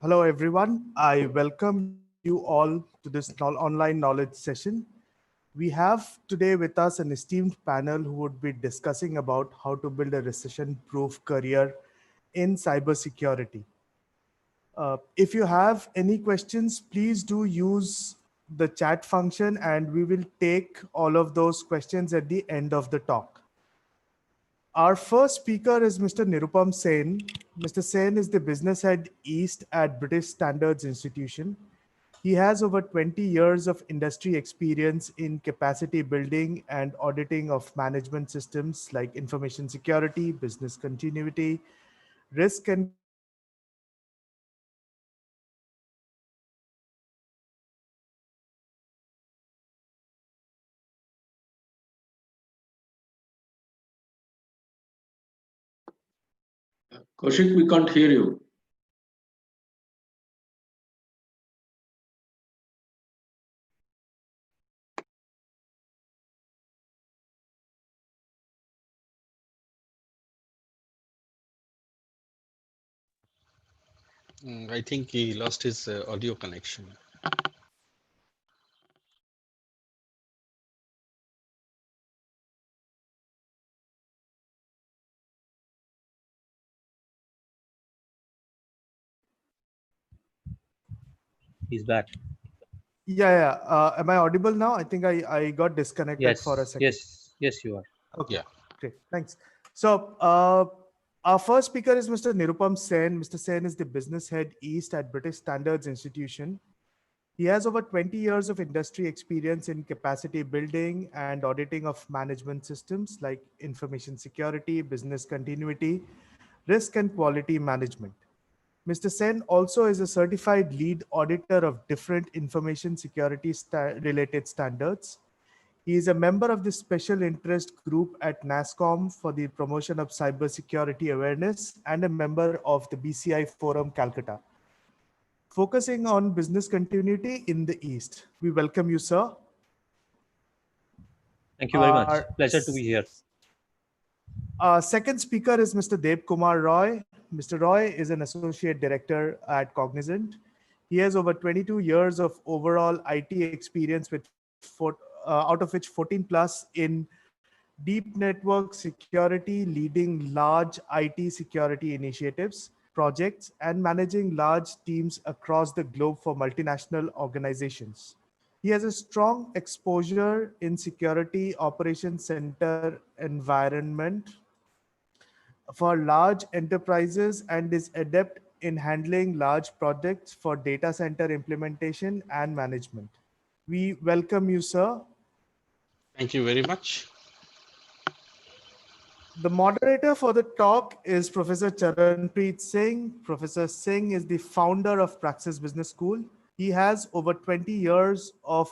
Hello, everyone. I welcome you all to this online knowledge session. We have today with us an esteemed panel who would be discussing about how to build a recession-proof career in cybersecurity. If you have any questions, please do use the chat function and we will take all of those questions at the end of the talk. Our first speaker is Mr. Nirupam Sen. Mr. Sen is the business head East at British Standards Institution. He has over 20 years of industry experience in capacity building and auditing of management systems like information security, business continuity, risk and quality management, and managing large teams across the globe for multinational organizations. Kaushik, we can't hear you. I think he lost his audio connection. He's back. Yeah. Am I audible now? I think I got disconnected for a Yes, second. yes, you are. Okay, Yeah. great. Thanks. So our first speaker is Mr. Nirupam Sen. Mr. Sen is the business head East at British Standards Institution. He has over 20 years of industry experience in capacity building and auditing of management systems like information security, business continuity, risk and quality management. Mr. Sen also is a certified lead auditor of different information security related standards. He is a member of the special interest group at NASCOM for the promotion of cybersecurity awareness and a member of the BCI Forum Calcutta, focusing on business continuity in the East. We welcome you, sir. Thank you very much. Our, Pleasure to be here. our second speaker is Mr. Dev Kumar Roy. Mr. Roy is an associate director at Cognizant. He has over 22 years of overall IT experience with out of which 14 plus in deep network security, leading large IT security initiatives, projects, and managing large teams across the globe for multinational organizations. He has a strong exposure in security operations center environment for large enterprises and is adept in handling large projects for data center implementation and management. We welcome you, sir. Thank you very much. The moderator for the talk is Professor Charanpreet Singh. Professor Singh is the founder of Praxis Business School. He has over 20 years of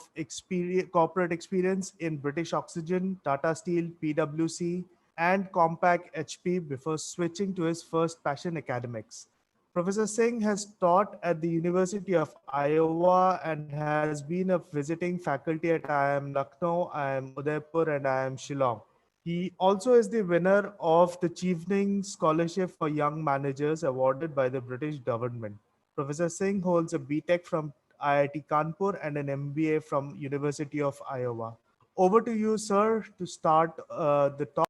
corporate experience in British Oxygen, Tata Steel, PwC, and Compaq HP before switching to his first passion, academics. Professor Singh has taught at the University of Iowa and has been a visiting faculty at IIM Lucknow, IIM Udaipur, and IIM Shillong. He also is the winner of the Chevening Scholarship for Young Managers awarded by the British government. Professor Singh holds a BTech from IIT Kanpur and an MBA from University of Iowa. Over to you, sir, to start the talk.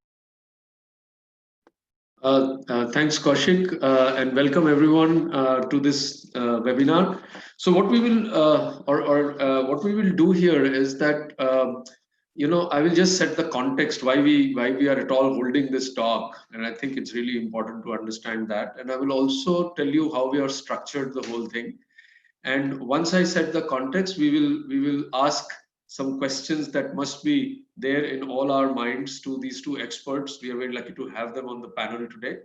Thanks, Kaushik, and welcome everyone to this webinar. So, what we will what we will do here is that I will just set the context why we are at all holding this talk, and I think it's really important to understand that. And I will also tell you how we are structured the whole thing. And once I set the context, we will ask some questions that must be there in all our minds to these two experts. We are very lucky to have them on the panel today,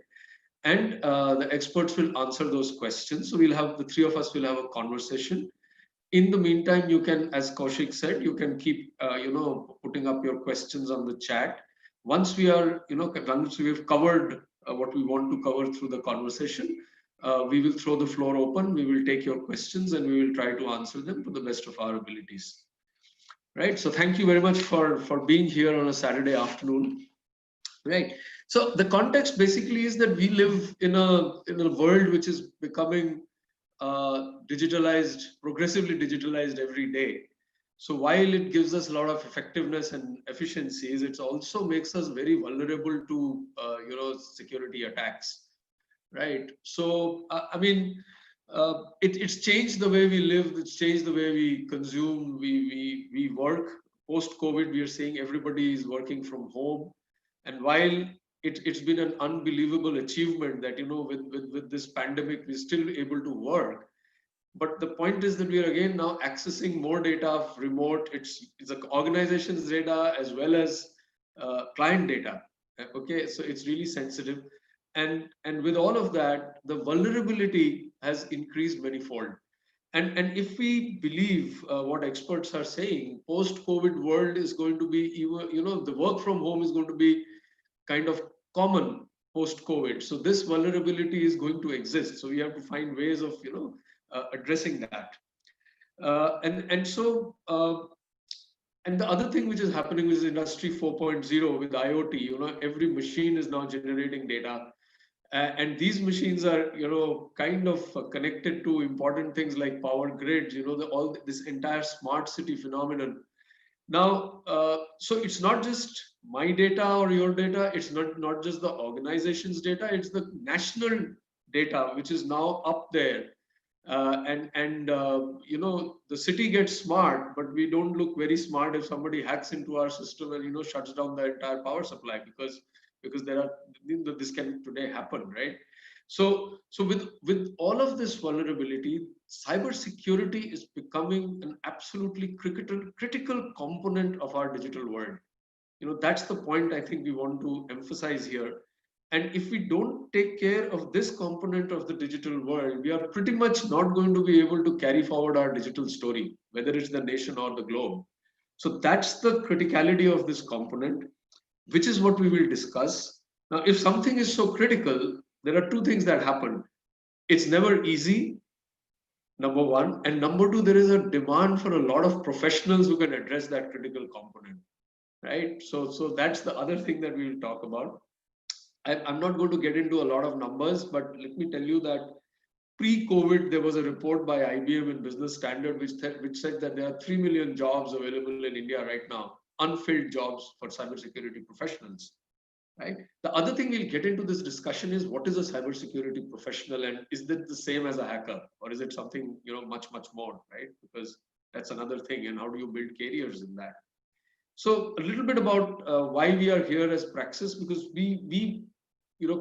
and the experts will answer those questions. So we'll have the three of us will have a conversation. In the meantime, you can, as Kaushik said, you can keep putting up your questions on the chat. Once we are once we've covered what we want to cover through the conversation, we will throw the floor open. We will take your questions and we will try to answer them to the best of our abilities. Right. So thank you very much for being here on a Saturday afternoon. Right. So the context basically is that we live in a world which is becoming progressively digitalized every day. So while it gives us a lot of effectiveness and efficiencies, it also makes us very vulnerable to security attacks, right? So I mean, it's changed the way we live. It's changed the way we consume. We work. Post COVID, we are seeing everybody is working from home, and while it's been an unbelievable achievement that with this pandemic we're still able to work, but the point is that we are again now accessing more data of remote. It's the organization's data as well as client data. Okay, so it's really sensitive, and with all of that, the vulnerability has increased manifold. And if we believe what experts are saying, post-COVID world is going to be the work from home is going to be kind of common post-COVID. So this vulnerability is going to exist. So we have to find ways of addressing that. And the other thing which is happening is Industry 4.0 with IoT. Every machine is now generating data, and these machines are kind of connected to important things like power grids. This entire smart city phenomenon. Now, so it's not just my data or your data. It's not just the organization's data. It's the national data which is now up there. The city gets smart, but we don't look very smart if somebody hacks into our system and shuts down the entire power supply, because there are this can today happen, right? So with all of this vulnerability, cybersecurity is becoming an absolutely critical component of our digital world. That's the point I think we want to emphasize here. And if we don't take care of this component of the digital world, we are pretty much not going to be able to carry forward our digital story, whether it's the nation or the globe. So that's the criticality of this component, which is what we will discuss. Now, if something is so critical, there are two things that happen. It's never easy, number one. And number two, there is a demand for a lot of professionals who can address that critical component, right? So that's the other thing that we will talk about. I'm not going to get into a lot of numbers, but let me tell you that pre-COVID, there was a report by IBM in Business Standard which said that there are 3 million jobs available in India right now, unfilled jobs for cybersecurity professionals, right? The other thing we'll get into this discussion is, what is a cybersecurity professional, and is that the same as a hacker, or is it something much more, right? Because that's another thing, and how do you build careers in that? So a little bit about why we are here as Praxis, because we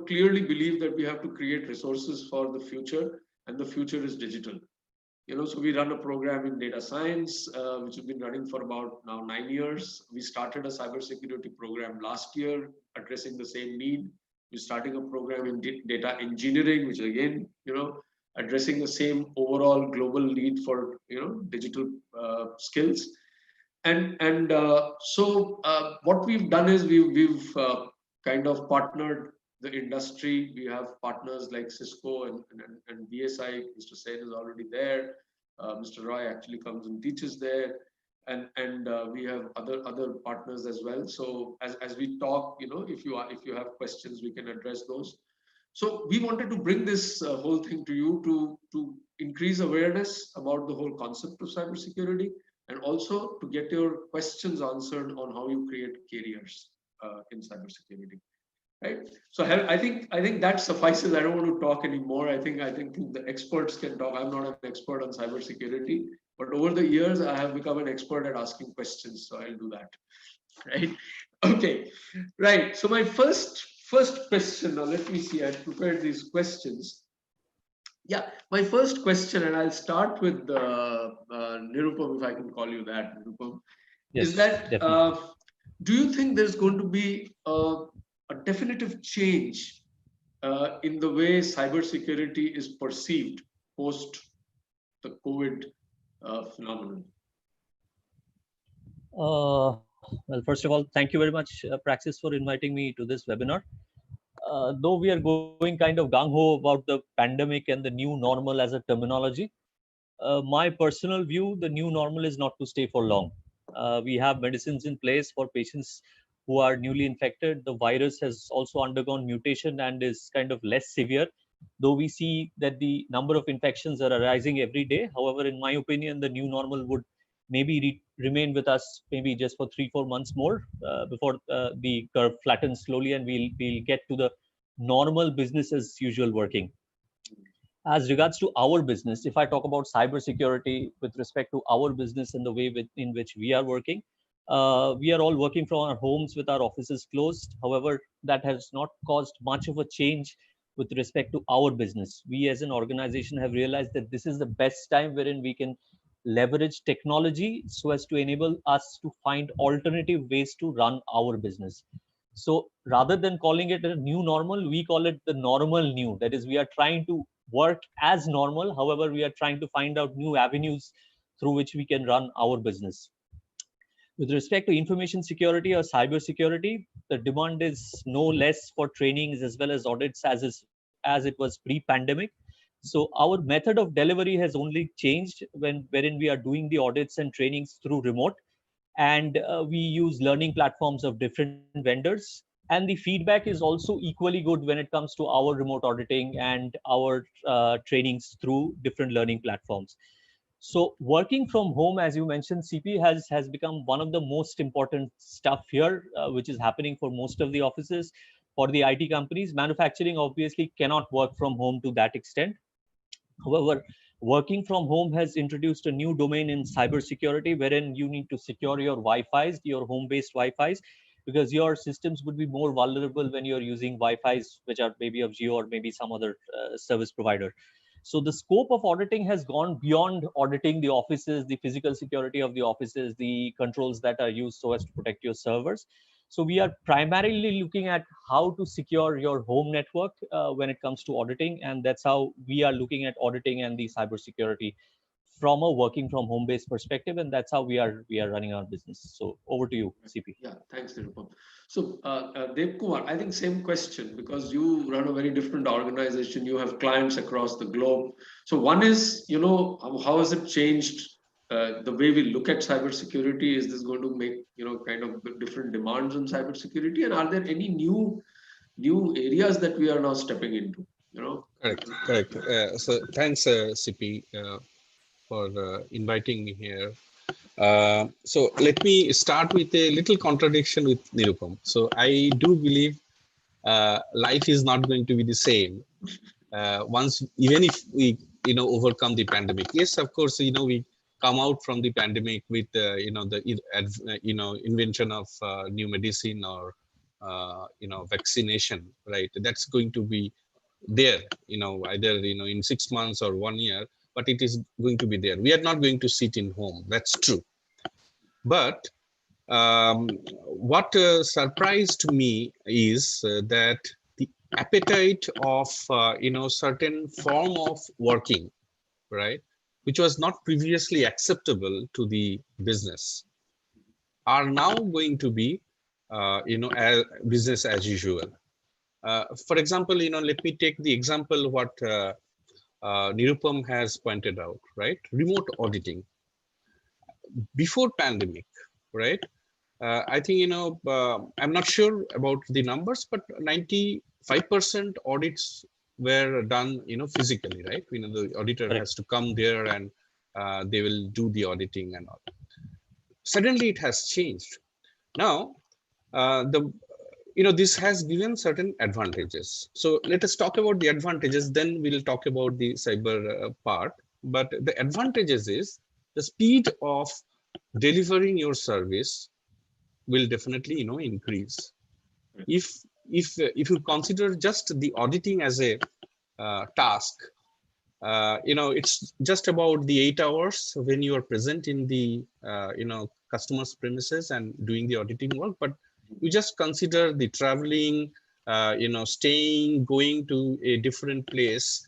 clearly believe that we have to create resources for the future, and the future is digital. So we run a program in data science, which has been running for about now 9 years. We started a cybersecurity program last year addressing the same need. We're starting a program in data engineering, which again, addressing the same overall global need for digital skills. So what we've done is we've kind of partnered the industry. We have partners like Cisco and BSI. Mr. Sen is already there. Mr. Roy actually comes and teaches there, and we have other partners as well. So as we talk, if you have questions, we can address those. So we wanted to bring this whole thing to you to increase awareness about the whole concept of cybersecurity, and also to get your questions answered on how you create careers in cybersecurity. Right. So I think that suffices. I don't want to talk anymore. I think the experts can talk. I'm not an expert on cybersecurity, but over the years I have become an expert at asking questions. So I'll do that. Right. Okay. Right. So my first question. Now let me see. I prepared these questions. Yeah. My first question, and I'll start with Nirupam, if I can call you that, Nirupam, Yes, is that do you think there's going to be a definitive change in the way cybersecurity is perceived post the COVID phenomenon? Well, first of all, thank you very much, Praxis, for inviting me to this webinar. Though we are going kind of gung-ho about the pandemic and the new normal as a terminology, my personal view, the new normal is not to stay for long. We have medicines in place for patients who are newly infected. The virus has also undergone mutation and is kind of less severe. though we see that the number of infections are arising every day. However, in my opinion, the new normal would maybe remain with us maybe just for 3-4 months more before the curve flattens slowly and we'll get to the normal business as usual working. As regards to our business, if I talk about cybersecurity with respect to our business and the way in which we are working, we are all working from our homes with our offices closed. However, that has not caused much of a change with respect to our business. We as an organization have realized that this is the best time wherein we can leverage technology so as to enable us to find alternative ways to run our business. So rather than calling it a new normal, we call it the normal new. That is, we are trying to work as normal. However, we are trying to find out new avenues through which we can run our business. With respect to information security or cyber security, the demand is no less for trainings as well as audits as it was pre-pandemic. So our method of delivery has only changed wherein we are doing the audits and trainings through remote, and we use learning platforms of different vendors, and the feedback is also equally good when it comes to our remote auditing and our trainings through different learning platforms. So working from home, as you mentioned, CP, has become one of the most important stuff here, which is happening for most of the offices. For the IT companies, manufacturing obviously cannot work from home to that extent. However, working from home has introduced a new domain in cybersecurity, wherein you need to secure your Wi-Fi's, your home-based Wi-Fi's, because your systems would be more vulnerable when you're using Wi-Fi's, which are maybe of Jio or maybe some other service provider. So the scope of auditing has gone beyond auditing the offices, the physical security of the offices, the controls that are used so as to protect your servers. So we are primarily looking at how to secure your home network when it comes to auditing, and that's how we are looking at auditing and the cybersecurity from a working from home based perspective, and that's how we are running our business. So over to you, CP. Yeah, thanks, Nirupam. So, Dev Kumar, I think same question, because you run a very different organization. You have clients across the globe. So, one is, how has it changed the way we look at cybersecurity? Is this going to make, kind of different demands on cybersecurity? And are there any new areas that we are now stepping into? Correct. So thanks, CP, for inviting me here. So let me start with a little contradiction with Nirupam. So I do believe life is not going to be the same even if we overcome the pandemic. Yes, of course, we come out from the pandemic with invention of new medicine or vaccination, right? That's going to be there, either in 6 months or 1 year, but it is going to be there. We are not going to sit in home, that's true. But what surprised me is that the appetite of certain form of working, right, which was not previously acceptable to the business, are now going to be as business as usual. For example, let me take the example what Nirupam has pointed out, right? Remote auditing. Before pandemic, right? I think, I'm not sure about the numbers, but 95% audits were done, physically, right? The auditor has to come there and they will do the auditing and all. Suddenly it has changed. Now, this has given certain advantages. So let us talk about the advantages, then we'll talk about the cyber part. But the advantages is the speed of delivering your service will definitely increase. If you consider just the auditing as a task, it's just about the 8 hours when you are present in the customer's premises and doing the auditing work. But you just consider the traveling, staying, going to a different place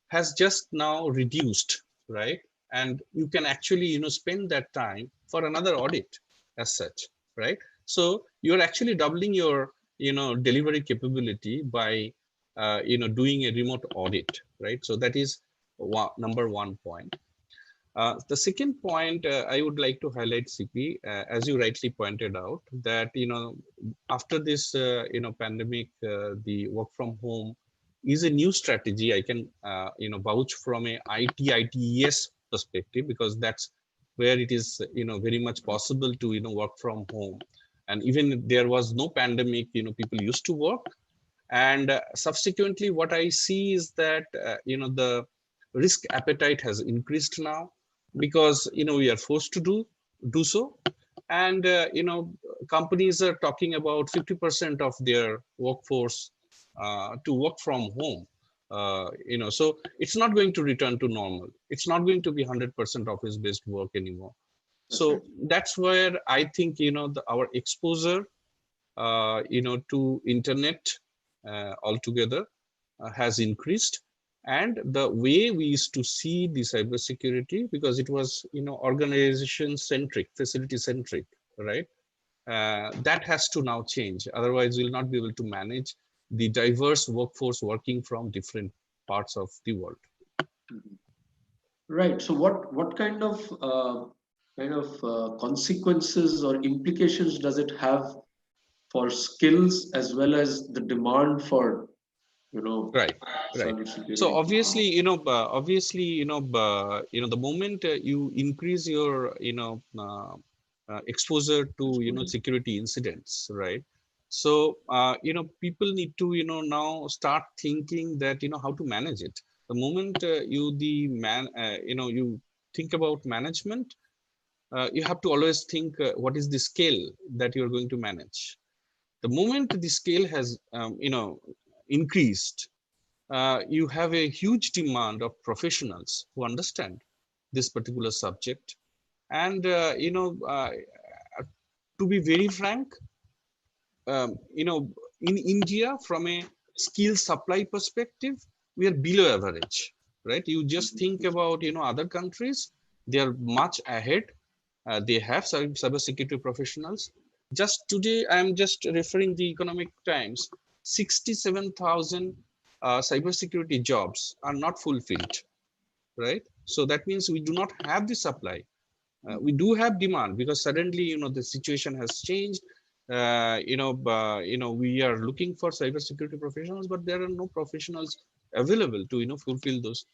has just now reduced, right? And you can actually spend that time for another audit as such, right? So you're actually doubling your delivery capability by doing a remote audit, right? So that is number one point. The second point I would like to highlight, CP, as you rightly pointed out, that after this pandemic, the work from home is a new strategy. I can vouch from a ITES perspective, because that's where it is very much possible to work from home. And even if there was no pandemic, people used to work. And subsequently, what I see is that the risk appetite has increased now, because we are forced to do so. And companies are talking about 50% of their workforce to work from home. So it's not going to return to normal. It's not going to be 100% office based work anymore. So that's where I think our exposure to internet altogether has increased. And the way we used to see the cybersecurity, because it was organization centric, facility centric, right? That has to now change. Otherwise, we'll not be able to manage the diverse workforce working from different parts of the world. Right. So what kind of consequences or implications does it have for skills as well as the demand for Right. cybersecurity? So obviously, the moment you increase your exposure to security incidents, right? So people need to now start thinking that how to manage it. The moment you think about management, you have to always think what is the scale that you're going to manage. The moment the scale has increased, you have a huge demand of professionals who understand this particular subject. And to be very frank, in India, from a skill supply perspective, we are below average, right? You just think about other countries; they are much ahead. They have cybersecurity professionals. Just today, I am just referring the Economic Times. 67,000 cybersecurity jobs are not fulfilled, right? So that means we do not have the supply. We do have demand, because suddenly the situation has changed. We are looking for cybersecurity professionals, but there are no professionals available to fulfill those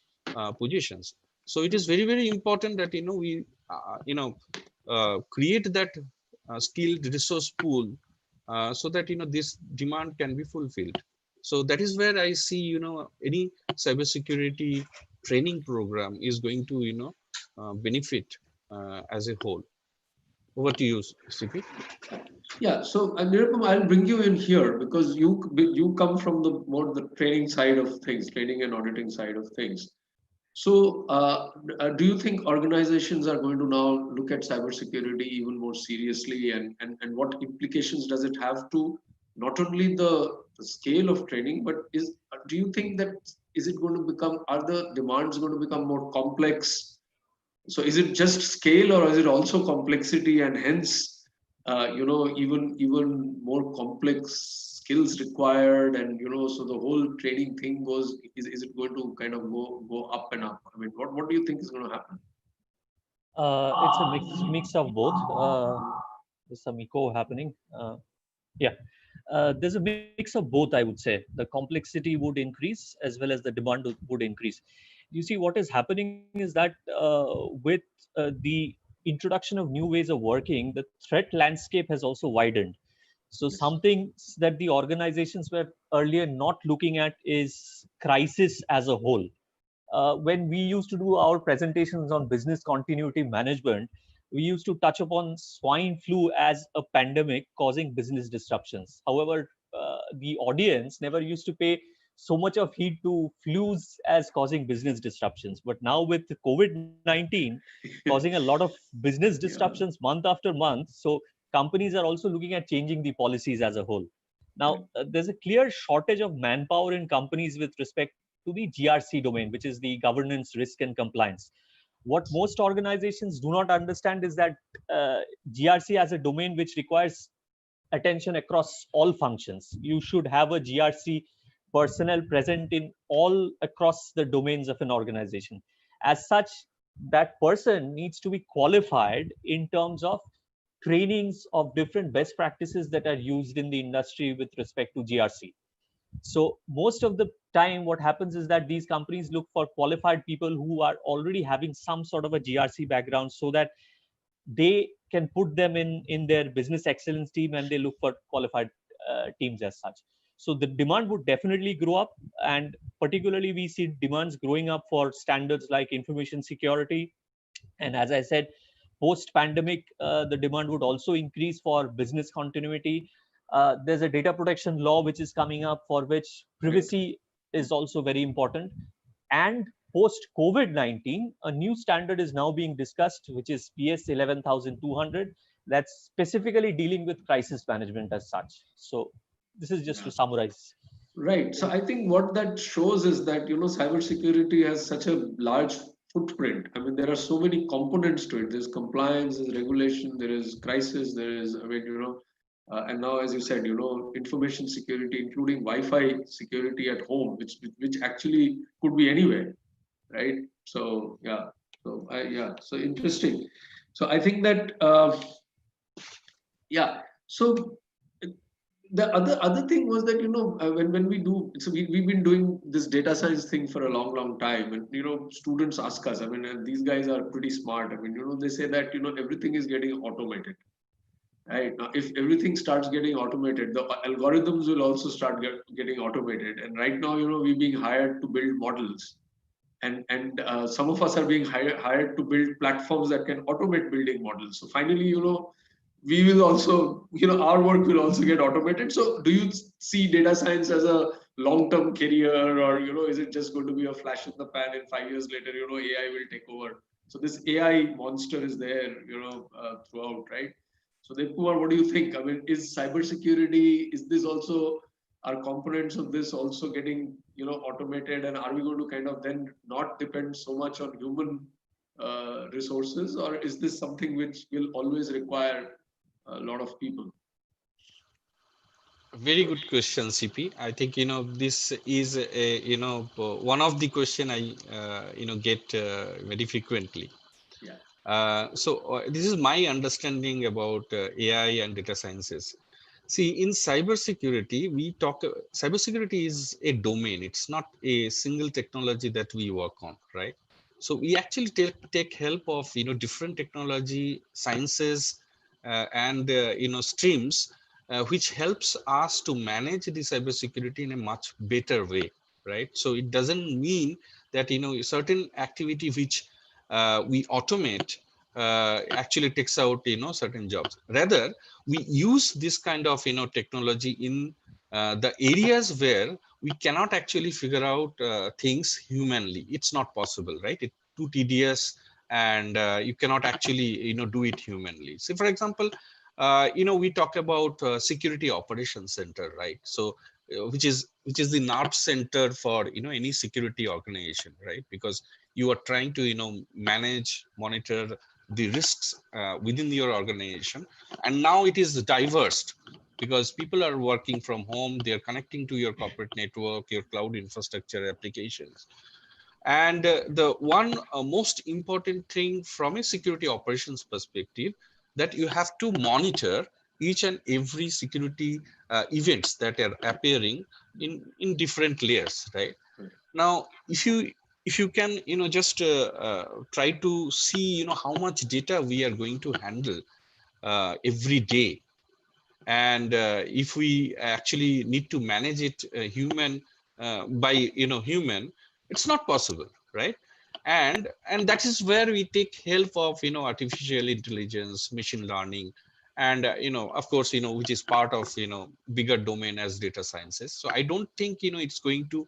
positions. So it is very, very important that we create that skilled resource pool, so that this demand can be fulfilled. So that is where I see any cybersecurity training program is going to benefit as a whole. Over to you, CP. Yeah, so Nirupam, I'll bring you in here because you come from the more the training side of things, training and auditing side of things. So, do you think organizations are going to now look at cybersecurity even more seriously, and what implications does it have to not only the scale of training, but do you think that is it going to become, are the demands going to become more complex? So is it just scale, or is it also complexity, and hence even more complex skills required, and so the whole training thing is it going to kind of go up and up? I mean, what do you think is going to happen? It's a mix of both. There's some echo happening. Yeah, there's a mix of both, I would say. The complexity would increase as well as the demand would increase. You see, what is happening is that with the introduction of new ways of working, the threat landscape has also widened. So Yes. some things that the organizations were earlier not looking at is crisis as a whole. When we used to do our presentations on business continuity management, we used to touch upon swine flu as a pandemic causing business disruptions. However, the audience never used to pay so much of heed to flus as causing business disruptions. But now with COVID-19 causing a lot of business disruptions month after month, so companies are also looking at changing the policies as a whole. Now, there's a clear shortage of manpower in companies with respect to the GRC domain, which is the governance, risk, and compliance. What most organizations do not understand is that GRC as a domain which requires attention across all functions. You should have a GRC personnel present in all across the domains of an organization. As such, that person needs to be qualified in terms of trainings of different best practices that are used in the industry with respect to GRC. So most of the time what happens is that these companies look for qualified people who are already having some sort of a GRC background, so that they can put them in their business excellence team, and they look for qualified teams as such. So the demand would definitely grow up, and particularly we see demands growing up for standards like information security. And as I said, post pandemic, the demand would also increase for business continuity. There's a data protection law which is coming up, for which privacy is also very important. And post COVID-19, a new standard is now being discussed, which is PS 11200, that's specifically dealing with crisis management as such. So this is just to summarize. Right. So I think what that shows is that, cybersecurity has such a large footprint. I mean, there are so many components to it. There's compliance, there's regulation, there is crisis, there is, and now, as you said, information security, including Wi-Fi security at home, which actually could be anywhere, right? So yeah. So interesting. So I think that yeah. So the other thing was that when we do, so we've been doing this data science thing for a long time, and students ask us, I mean, and these guys are pretty smart. I mean, they say that everything is getting automated, right? Now if everything starts getting automated, the algorithms will also start getting automated. And right now, we're being hired to build models, and some of us are being hired to build platforms that can automate building models. So finally, we will also, our work will also get automated. So do you see data science as a long-term career, or, is it just going to be a flash in the pan, and 5 years later, AI will take over? So this AI monster is there, throughout, right? So Devkumar, what do you think? I mean, is cybersecurity, is this also, are components of this also getting, automated, and are we going to kind of then not depend so much on human resources, or is this something which will always require a lot of people? Very good question, CP. I think this is a one of the question I get very frequently. Yeah. So this is my understanding about AI and data sciences. See, in cybersecurity, cybersecurity is a domain. It's not a single technology that we work on, right? So we actually take help of different technology, sciences, and streams, which helps us to manage the cybersecurity in a much better way, right? So it doesn't mean that certain activity which we automate actually takes out certain jobs. Rather, we use this kind of technology in the areas where we cannot actually figure out things humanly. It's not possible, right? It's too tedious, and you cannot actually do it humanly. So for example, we talk about security operations center, right? So which is the nerve center for any security organization, right? Because you are trying to manage, monitor the risks within your organization. And now it is diverse, because people are working from home, they are connecting to your corporate network, your cloud infrastructure applications. And the one most important thing from a security operations perspective, that you have to monitor each and every security events that are appearing in different layers, right? Now, if you can just try to see how much data we are going to handle every day, and if we actually need to manage it by human, it's not possible, right? And that is where we take help of artificial intelligence, machine learning, and of course which is part of bigger domain as data sciences. So I don't think it's going to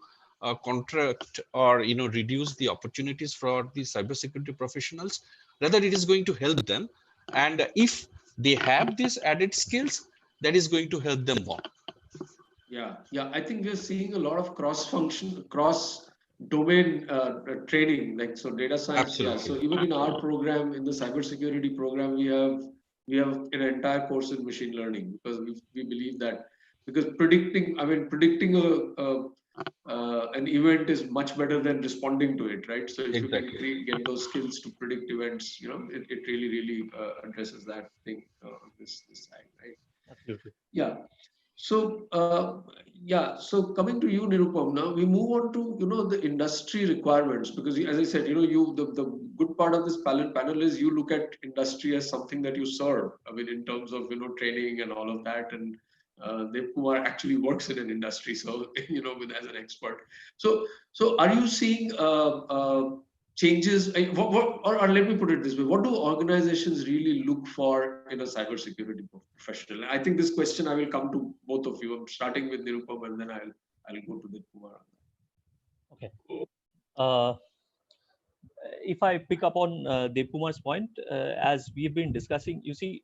contract or reduce the opportunities for the cybersecurity professionals. Rather, it is going to help them, and if they have these added skills, that is going to help them more. Yeah. I think we're seeing a lot of cross-domain training, like so data science. Yeah. So Absolutely. even in our program, in the cybersecurity program, we have an entire course in machine learning, because we believe that, because predicting an event is much better than responding to it, right? So if you can Exactly. get those skills to predict events, it really addresses that thing on this side, right? Absolutely. Yeah. So yeah, so coming to you, Nirupam, now we move on to the industry requirements, because as I said, the good part of this panel is you look at industry as something that you serve. I mean, in terms of training and all of that, and Dev Kumar actually works in an industry, so with as an expert. So are you seeing changes? Or let me put it this way: what do organizations really look for in a cybersecurity professional? I think this question I will come to both of you. I'm starting with Nirupam, and then I'll go to the Kumar. Okay. If I pick up on Dev Kumar's point, as we've been discussing, you see,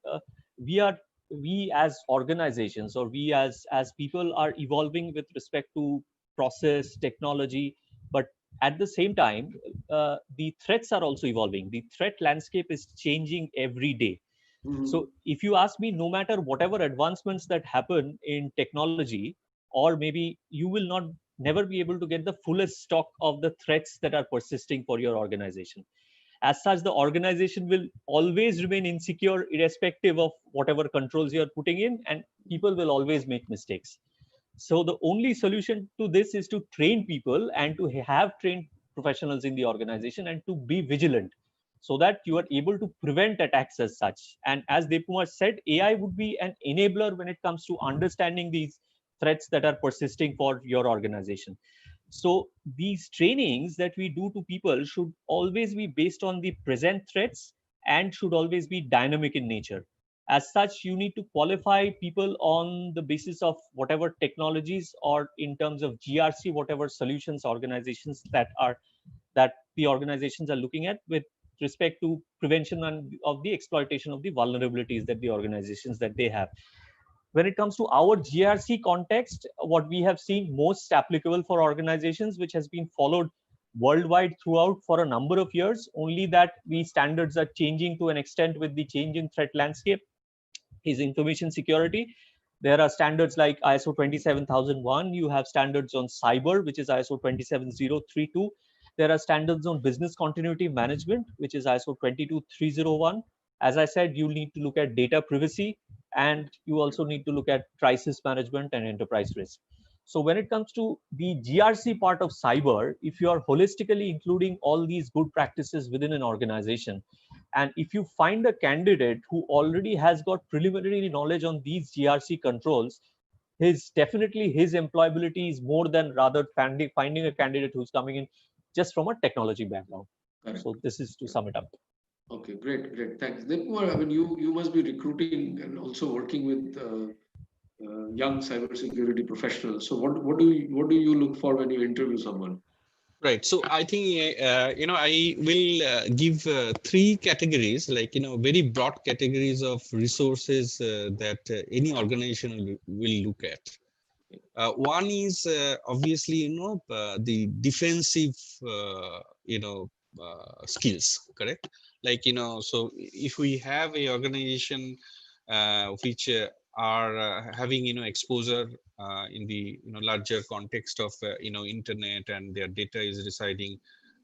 we as organizations, or we as people, are evolving with respect to process technology, but at the same time, the threats are also evolving. The threat landscape is changing every day. So if you ask me, no matter whatever advancements that happen in technology, or maybe you will never be able to get the fullest stock of the threats that are persisting for your organization. As such, the organization will always remain insecure irrespective of whatever controls you're putting in, and people will always make mistakes. So the only solution to this is to train people and to have trained professionals in the organization and to be vigilant, so that you are able to prevent attacks as such. And as Devkumar said, AI would be an enabler when it comes to understanding these threats that are persisting for your organization. So these trainings that we do to people should always be based on the present threats and should always be dynamic in nature. As such, you need to qualify people on the basis of whatever technologies, or in terms of GRC, whatever solutions organizations that the organizations are looking at with respect to prevention and of the exploitation of the vulnerabilities that the organizations that they have. When it comes to our GRC context, what we have seen most applicable for organizations, which has been followed worldwide throughout for a number of years, only that the standards are changing to an extent with the change in threat landscape, is information security. There are standards like ISO 27001. You have standards on cyber, which is ISO 27032. There are standards on business continuity management, which is ISO 22301. As I said, you need to look at data privacy, and you also need to look at crisis management and enterprise risk. So when it comes to the GRC part of cyber, if you are holistically including all these good practices within an organization, and if you find a candidate who already has got preliminary knowledge on these GRC controls, his employability is more than rather finding a candidate who's coming in just from a technology background. Correct. So this is to sum it up. Okay, great, thanks. Devkumar, I mean, you must be recruiting and also working with young cybersecurity professionals. So what do you look for when you interview someone? Right. So I think, I will give three categories, like, very broad categories of resources that any organization will look at. One is obviously, the defensive, skills, correct? Like, so if we have a organization which are having, exposure in the, larger context of, internet, and their data is residing,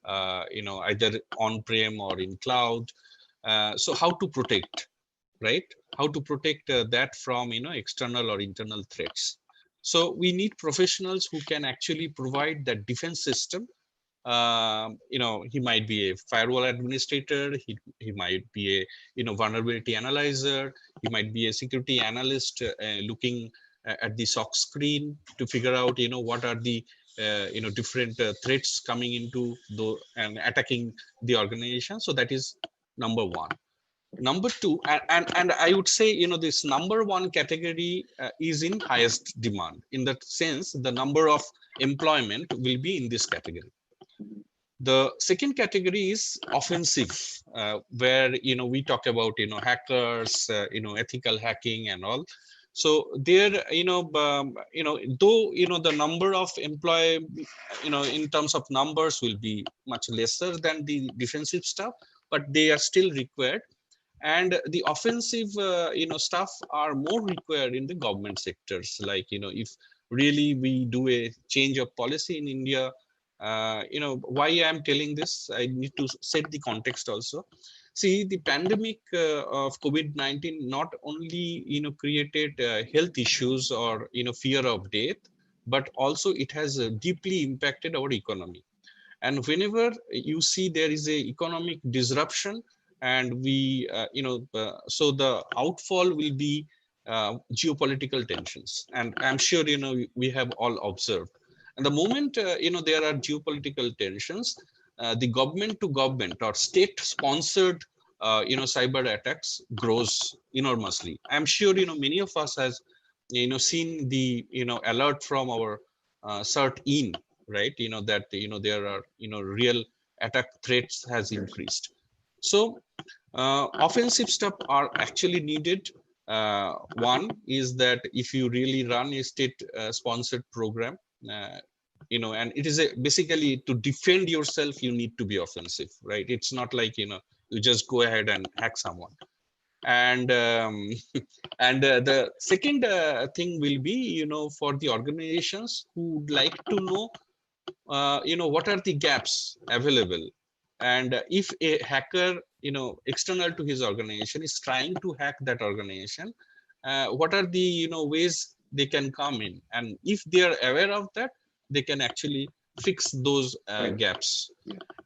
either on-prem or in cloud. So how to protect, right? How to protect that from, external or internal threats. So we need professionals who can actually provide that defense system. He might be a firewall administrator, he might be a vulnerability analyzer, he might be a security analyst looking at the SOC screen to figure out what are the different threats coming into and attacking the organization. So that is number one. Number two, and I would say, this number one category is in highest demand. In that sense, the number of employment will be in this category. The second category is offensive, where we talk about hackers, ethical hacking and all. So there, though the number of employee, in terms of numbers, will be much lesser than the defensive stuff, but they are still required. And the offensive stuff are more required in the government sectors. Like, if really we do a change of policy in India, why I'm telling this, I need to set the context also. See, the pandemic of COVID-19 not only created health issues or fear of death, but also it has deeply impacted our economy. And whenever you see there is a economic disruption, and we so the outfall will be geopolitical tensions, and I'm sure we have all observed. And the moment there are geopolitical tensions, the government to government or state sponsored cyber attacks grows enormously. I'm sure many of us has seen the alert from our cert in, right, that there are real attack threats has increased. So offensive stuff are actually needed. One is that if you really run a state sponsored program, and it is basically to defend yourself, you need to be offensive, right? It's not like you just go ahead and hack someone. And and the second thing will be for the organizations who would like to know what are the gaps available, and if a hacker external to his organization is trying to hack that organization, what are the ways they can come in, and if they are aware of that, they can actually fix those gaps.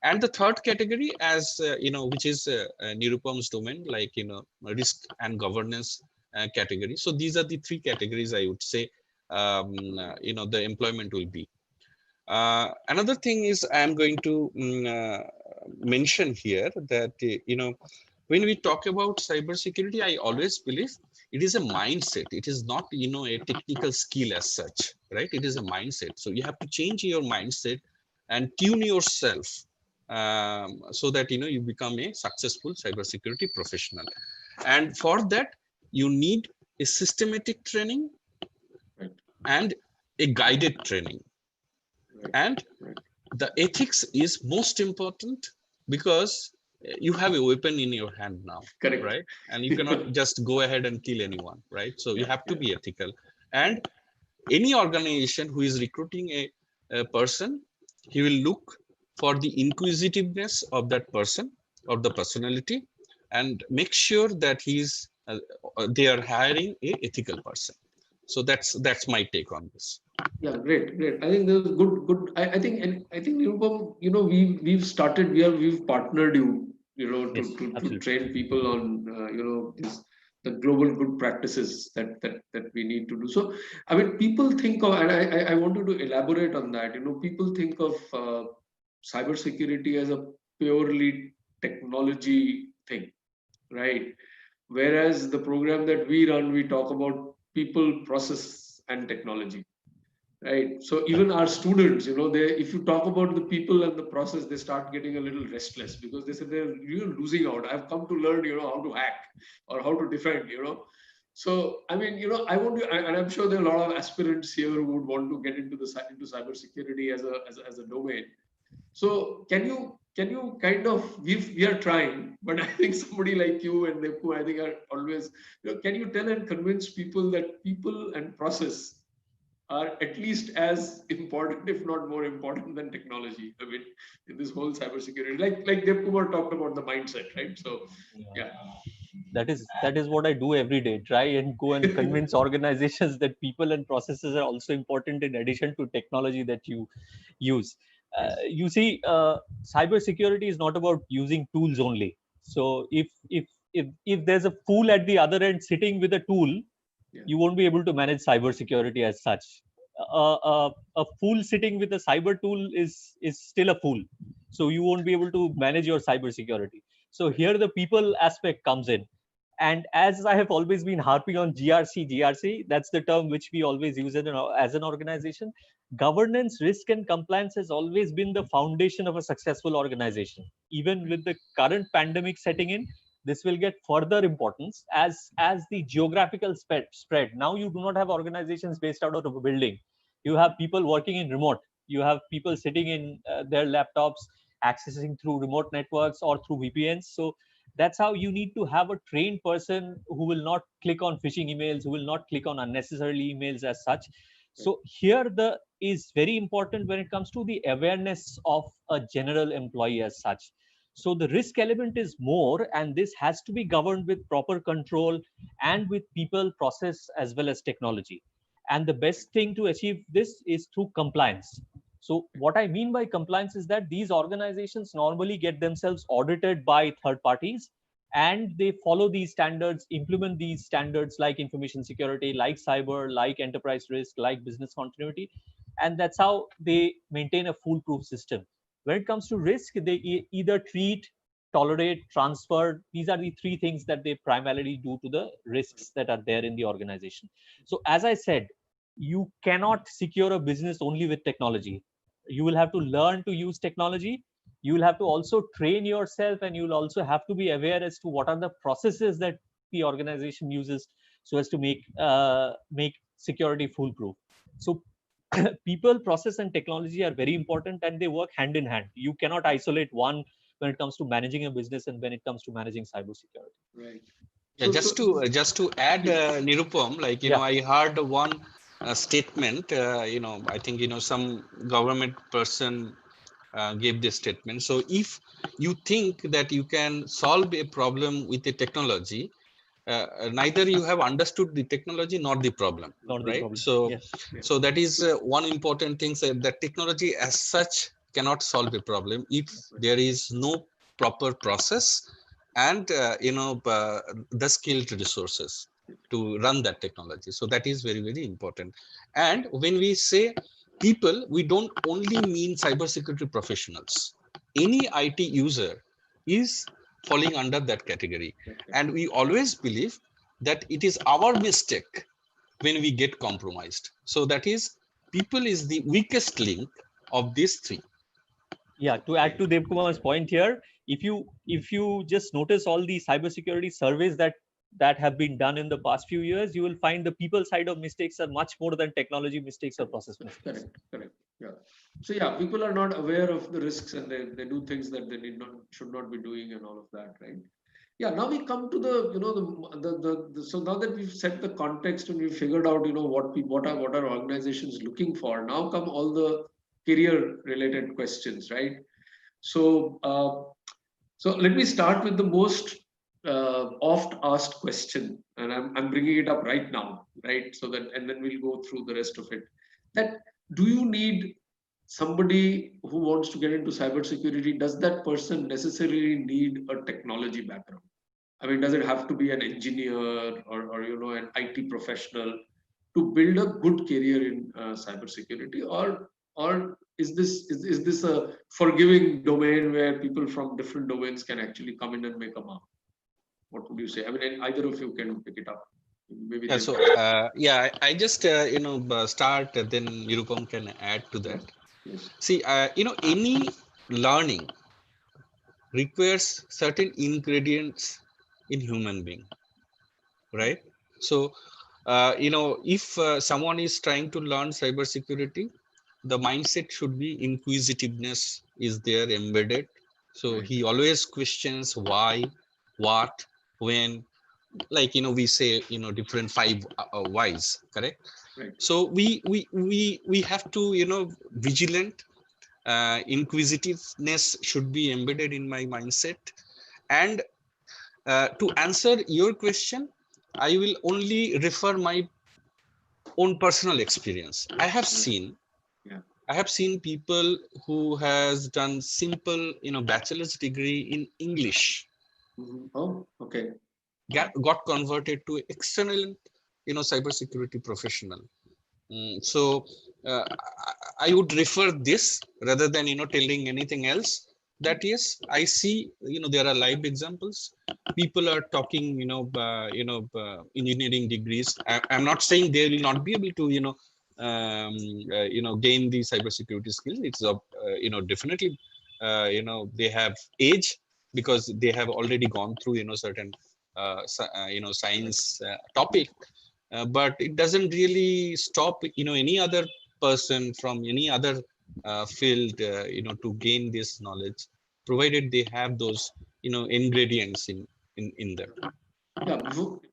And the third category, as which is Nirupam's domain, like risk and governance category. So these are the three categories I would say the employment will be. Another thing is I'm going to mention here that when we talk about cybersecurity, I always believe it is a mindset. It is not a technical skill as such, right? It is a mindset. So you have to change your mindset and tune yourself so that you become a successful cybersecurity professional. And for that, you need a systematic training and a guided training. And the ethics is most important, because you have a weapon in your hand now. Correct. Right? And you cannot just go ahead and kill anyone, right? So you have to be ethical. And any organization who is recruiting a person, he will look for the inquisitiveness of that person, of the personality, and make sure that they are hiring a ethical person. So that's my take on this. Yeah, great. I think there's good. I think, and I think Nirupam, we've started. We've partnered you, Yes, to absolutely. train people on, the global good practices that we need to do. So, I mean, people think of, and I wanted to elaborate on that. People think of cybersecurity as a purely technology thing, right? Whereas the program that we run, we talk about people, process, and technology. Right. So even our students, they, if you talk about the people and the process, they start getting a little restless, because they say they're losing out. I've come to learn, how to hack or how to defend, So I mean, I want to, and I'm sure there are a lot of aspirants here who would want to get into cybersecurity as a domain. So can you kind of, we are trying, but I think somebody like you and Nepu, I think are always, can you tell and convince people that people and process are at least as important, if not more important, than technology? I mean, in this whole cybersecurity, like Dev Kumar talked about the mindset, right? So, yeah. That is what I do every day. Try and go and convince organizations that people and processes are also important in addition to technology that you use. You see, cybersecurity is not about using tools only. So if there's a fool at the other end sitting with a tool, you won't be able to manage cybersecurity as such. A fool sitting with a cyber tool is still a fool. So you won't be able to manage your cybersecurity. So here the people aspect comes in. And as I have always been harping on GRC, that's the term which we always use as an organization. Governance, risk, and compliance has always been the foundation of a successful organization. Even with the current pandemic setting in, this will get further importance as the geographical spread. Now you do not have organizations based out of a building. You have people working in remote. You have people sitting in their laptops, accessing through remote networks or through VPNs. So that's how you need to have a trained person who will not click on phishing emails, who will not click on unnecessarily emails as such. So here is very important when it comes to the awareness of a general employee as such. So the risk element is more, and this has to be governed with proper control and with people, process, as well as technology. And the best thing to achieve this is through compliance. So what I mean by compliance is that these organizations normally get themselves audited by third parties, and they follow these standards, implement these standards like information security, like cyber, like enterprise risk, like business continuity. And that's how they maintain a foolproof system. When it comes to risk, they either treat, tolerate, transfer. These are the three things that they primarily do to the risks that are there in the organization. So as I said, you cannot secure a business only with technology. You will have to learn to use technology. You will have to also train yourself, and you will also have to be aware as to what are the processes that the organization uses so as to make security foolproof. So people, process, and technology are very important, and they work hand in hand. You cannot isolate one when it comes to managing a business and when it comes to managing cybersecurity. Right. Yeah, just to add, Nirupam, like Yeah. I heard one statement. I think some government person gave this statement. So if you think that you can solve a problem with a technology, neither you have understood the technology nor the problem, Not the right? problem. So Yes. so that is one important thing, that technology as such cannot solve a problem if there is no proper process and the skilled resources to run that technology. So that is very, very important. And when we say people, we don't only mean cybersecurity professionals. Any IT user is falling under that category. And we always believe that it is our mistake when we get compromised. So that is, people is the weakest link of these three. Yeah, to add to Devkumar's point here, if you just notice all the cybersecurity surveys that have been done in the past few years, you will find the people side of mistakes are much more than technology mistakes or process mistakes. Correct. Yeah. So yeah, people are not aware of the risks, and they do things that they should not be doing, and all of that, right? Yeah. Now we come to the so now that we've set the context and we've figured out what are organizations looking for. Now come all the career related questions, right? So so let me start with the most oft asked question, and I'm bringing it up right now, right? So that, and then we'll go through the rest of it. That, do you need somebody who wants to get into cybersecurity? Does that person necessarily need a technology background? I mean, does it have to be an engineer, or an IT professional to build a good career in cybersecurity, or is this a forgiving domain where people from different domains can actually come in and make a mark? What would you say? I mean, either of you can pick it up. Maybe Yeah, then. so I just start, then Nirupam can add to that. Yes. See, any learning requires certain ingredients in human being, right? So if someone is trying to learn cybersecurity, the mindset should be inquisitiveness is there embedded. So Right. he always questions why, what, when, like we say different five whys, correct? Right. So we have to vigilant, inquisitiveness should be embedded in my mindset. And to answer your question, I will only refer my own personal experience. Yeah. I have seen people who has done simple bachelor's degree in English, Oh, okay. got converted to excellent cybersecurity professional. So I would refer this rather than telling anything else. That yes, I see there are live examples. People are talking engineering degrees. I'm not saying they will not be able to gain the cybersecurity skills. It's definitely they have age because they have already gone through certain science topic, but it doesn't really stop any other person from any other field to gain this knowledge, provided they have those ingredients in them. Yeah.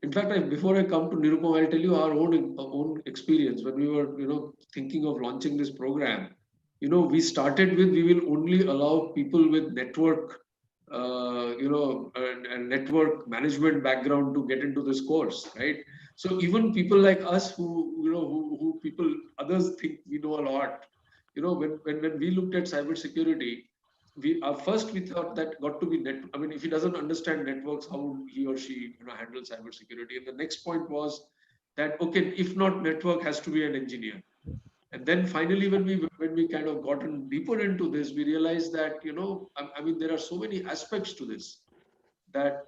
In fact, before I come to Nirupam, I'll tell you our own experience when we were thinking of launching this program. We started with, we will only allow people with network a network management background to get into this course, right? So even people like us who people others think we know a lot, when we looked at cybersecurity, we thought that got to be net. I mean, if he doesn't understand networks, how would he or she handle cybersecurity? And the next point was that okay, if not network, has to be an engineer. And then finally, when we kind of gotten deeper into this, we realized that I mean, there are so many aspects to this that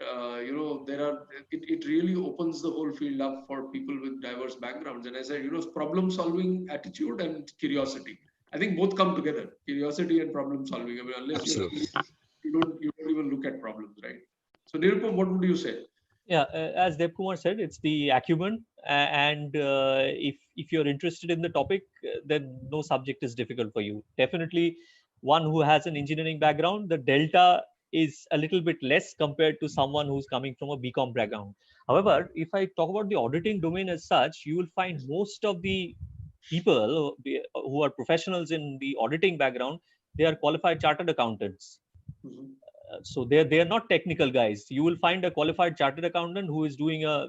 it really opens the whole field up for people with diverse backgrounds. And I said, problem solving attitude and curiosity. I think both come together, curiosity and problem solving. I mean, unless you're Absolutely. curious, you don't even look at problems, right? So Nirupam, what would you say? Yeah, as Dev Kumar said, it's the acumen, and if you're interested in the topic, then no subject is difficult for you. Definitely, one who has an engineering background, the delta is a little bit less compared to someone who's coming from a BCom background. However, if I talk about the auditing domain as such, you will find most of the people who are professionals in the auditing background, they are qualified chartered accountants. Mhm. So they're not technical guys. You will find a qualified chartered accountant who is doing a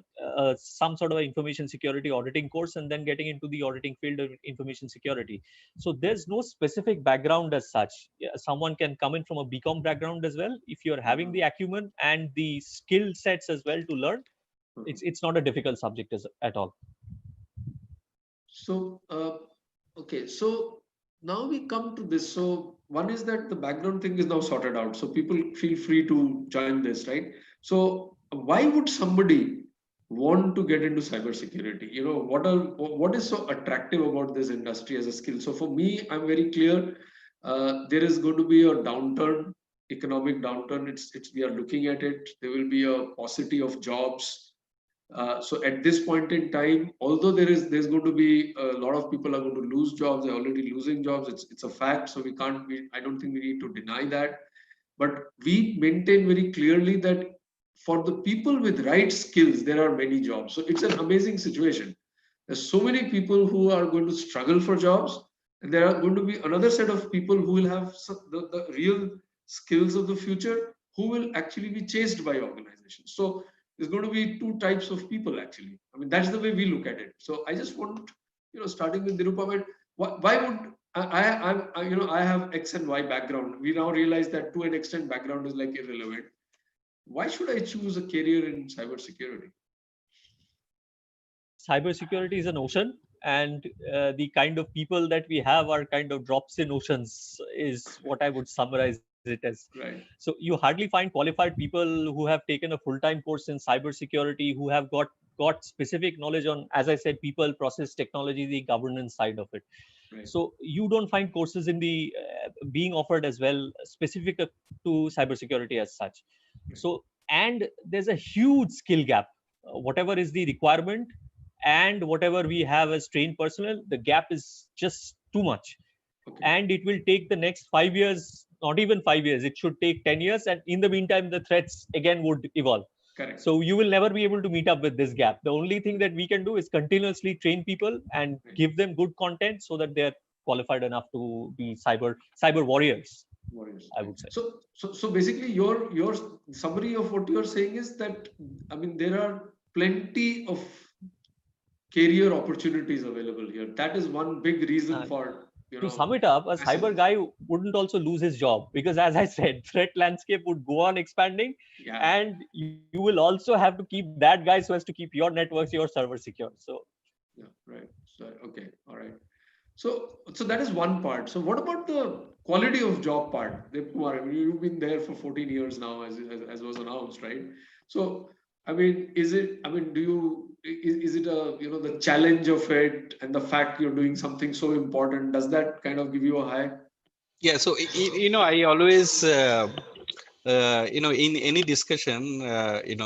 some sort of a information security auditing course and then getting into the auditing field of information security. So there's no specific background as such. Yeah, someone can come in from a BCom background as well. If you're having the acumen and the skill sets as well to learn, it's not a difficult subject at all. So, okay, so now we come to this. So, one is that the background thing is now sorted out. So, people feel free to join this, right? So, why would somebody want to get into cybersecurity? What is so attractive about this industry as a skill? So, for me, I'm very clear. There is going to be a downturn, economic downturn. It's we are looking at it. There will be a paucity of jobs. So at this point in time, although there's going to be a lot of people are going to lose jobs, they're already losing jobs. It's a fact. So I don't think we need to deny that. But we maintain very clearly that for the people with right skills, there are many jobs. So it's an amazing situation. There's so many people who are going to struggle for jobs, and there are going to be another set of people who will have the real skills of the future, who will actually be chased by organizations. So there's going to be two types of people actually. I mean, that's the way we look at it. So I just want, starting with Nirupam, why would I have X and Y background. We now realize that to an extent background is like irrelevant. Why should I choose a career in cybersecurity? Cybersecurity is an ocean, and the kind of people that we have are kind of drops in oceans, is what I would summarize it as. Right. So you hardly find qualified people who have taken a full-time course in cybersecurity, who have got specific knowledge on, as I said, people, process, technology, the governance side of it. Right. So you don't find courses in the being offered as well specific to cybersecurity as such. So, and there's a huge skill gap. Whatever is the requirement and whatever we have as trained personnel, the gap is just too much. Okay. And it will take the next 5 years, not even 5 years, it should take 10 years. And in the meantime, the threats again would evolve. Correct. So you will never be able to meet up with this gap. The only thing that we can do is continuously train people and give them good content so that they're qualified enough to be cyber warriors. I would say. So basically, your summary of what you're saying is that, I mean, there are plenty of career opportunities available here. That is one big reason for, to sum it up, a cyber guy wouldn't also lose his job, because as I said, threat landscape would go on expanding, and you will also have to keep that guy so as to keep your networks, your server secure. So yeah, right. So okay, all right. So that is one part. So what about the quality of job part? Dev Kumar, I mean, you've been there for 14 years now, as was announced, right? So I mean, is it a, the challenge of it and the fact you're doing something so important, does that kind of give you a high? Yeah, so I always in any discussion in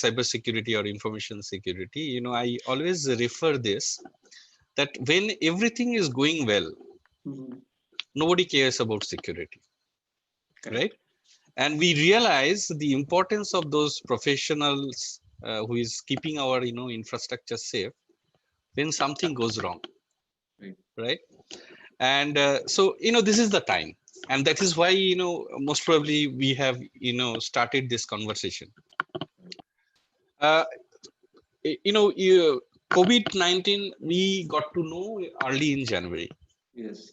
cybersecurity or information security, I always refer this, that when everything is going well, nobody cares about security. Correct. Right? And we realize the importance of those professionals who is keeping our infrastructure safe when something goes wrong. Right? And so this is the time. And that is why, most probably we have, started this conversation. Uh, COVID-19, we got to know early in January. Yes.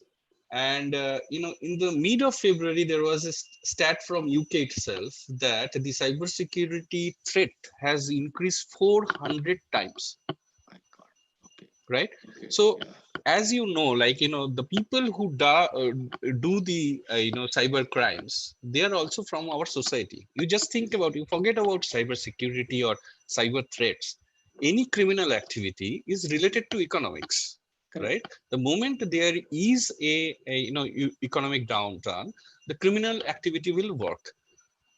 And, in the mid of February, there was a stat from UK itself that the cybersecurity threat has increased 400 times, My God. Okay. right? Okay. So, Yeah. as you know, the people who do the, cyber crimes, they are also from our society. You just think about, you forget about cybersecurity or cyber threats. Any criminal activity is related to economics, Correct. right? The moment there is a economic downturn, the criminal activity will work.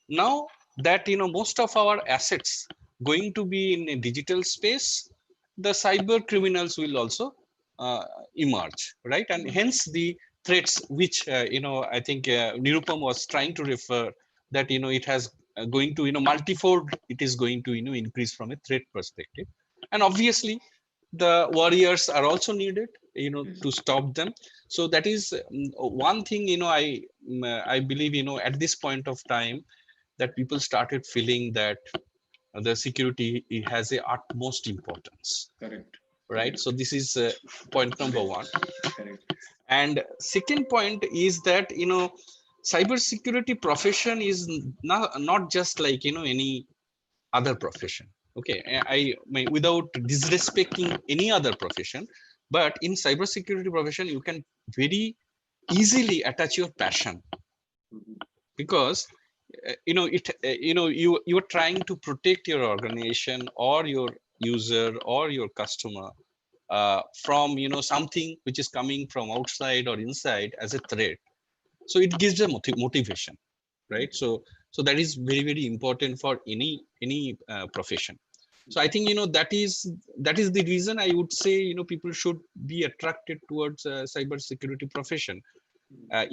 Now that most of our assets going to be in a digital space, the cyber criminals will also uh, emerge, right? And hence the threats which I think Nirupam was trying to refer, that it has going to multifold, it is going to increase from a threat perspective. And obviously the warriors are also needed Yes. to stop them. So that is one thing I believe at this point of time, that people started feeling that the security has a utmost importance, Correct. right? So this is point number one. Correct. And second point is that cybersecurity profession is not just like any other profession. Okay, without disrespecting any other profession, but in cybersecurity profession you can very easily attach your passion, Mhm. because you are trying to protect your organization or your user or your customer from something which is coming from outside or inside as a threat. So it gives a motivation, right? So that is very, very important for any profession. So I think that is the reason I would say people should be attracted towards cyber security profession.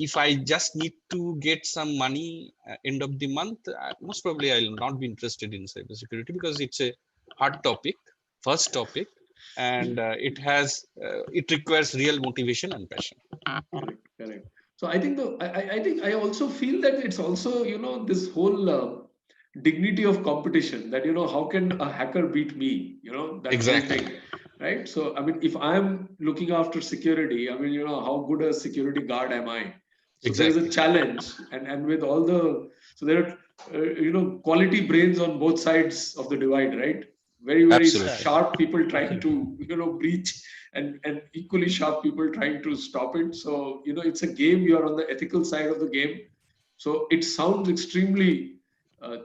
If I just need to get some money end of the month, most probably I'll not be interested in cybersecurity, because it's a hard topic, first topic, and it requires real motivation and passion. Correct. Correct. So I think I think I also feel that it's also this whole dignity of competition, that how can a hacker beat me, that whole Exactly. thing, right? So I mean, if I'm looking after security, I mean, how good a security guard am I? So there is a Exactly. challenge, and with all the, so there are quality brains on both sides of the divide, right? Very, very Absolutely. sharp people trying Absolutely. to breach, and equally sharp people trying to stop it. So it's a game. You are on the ethical side of the game. So it sounds extremely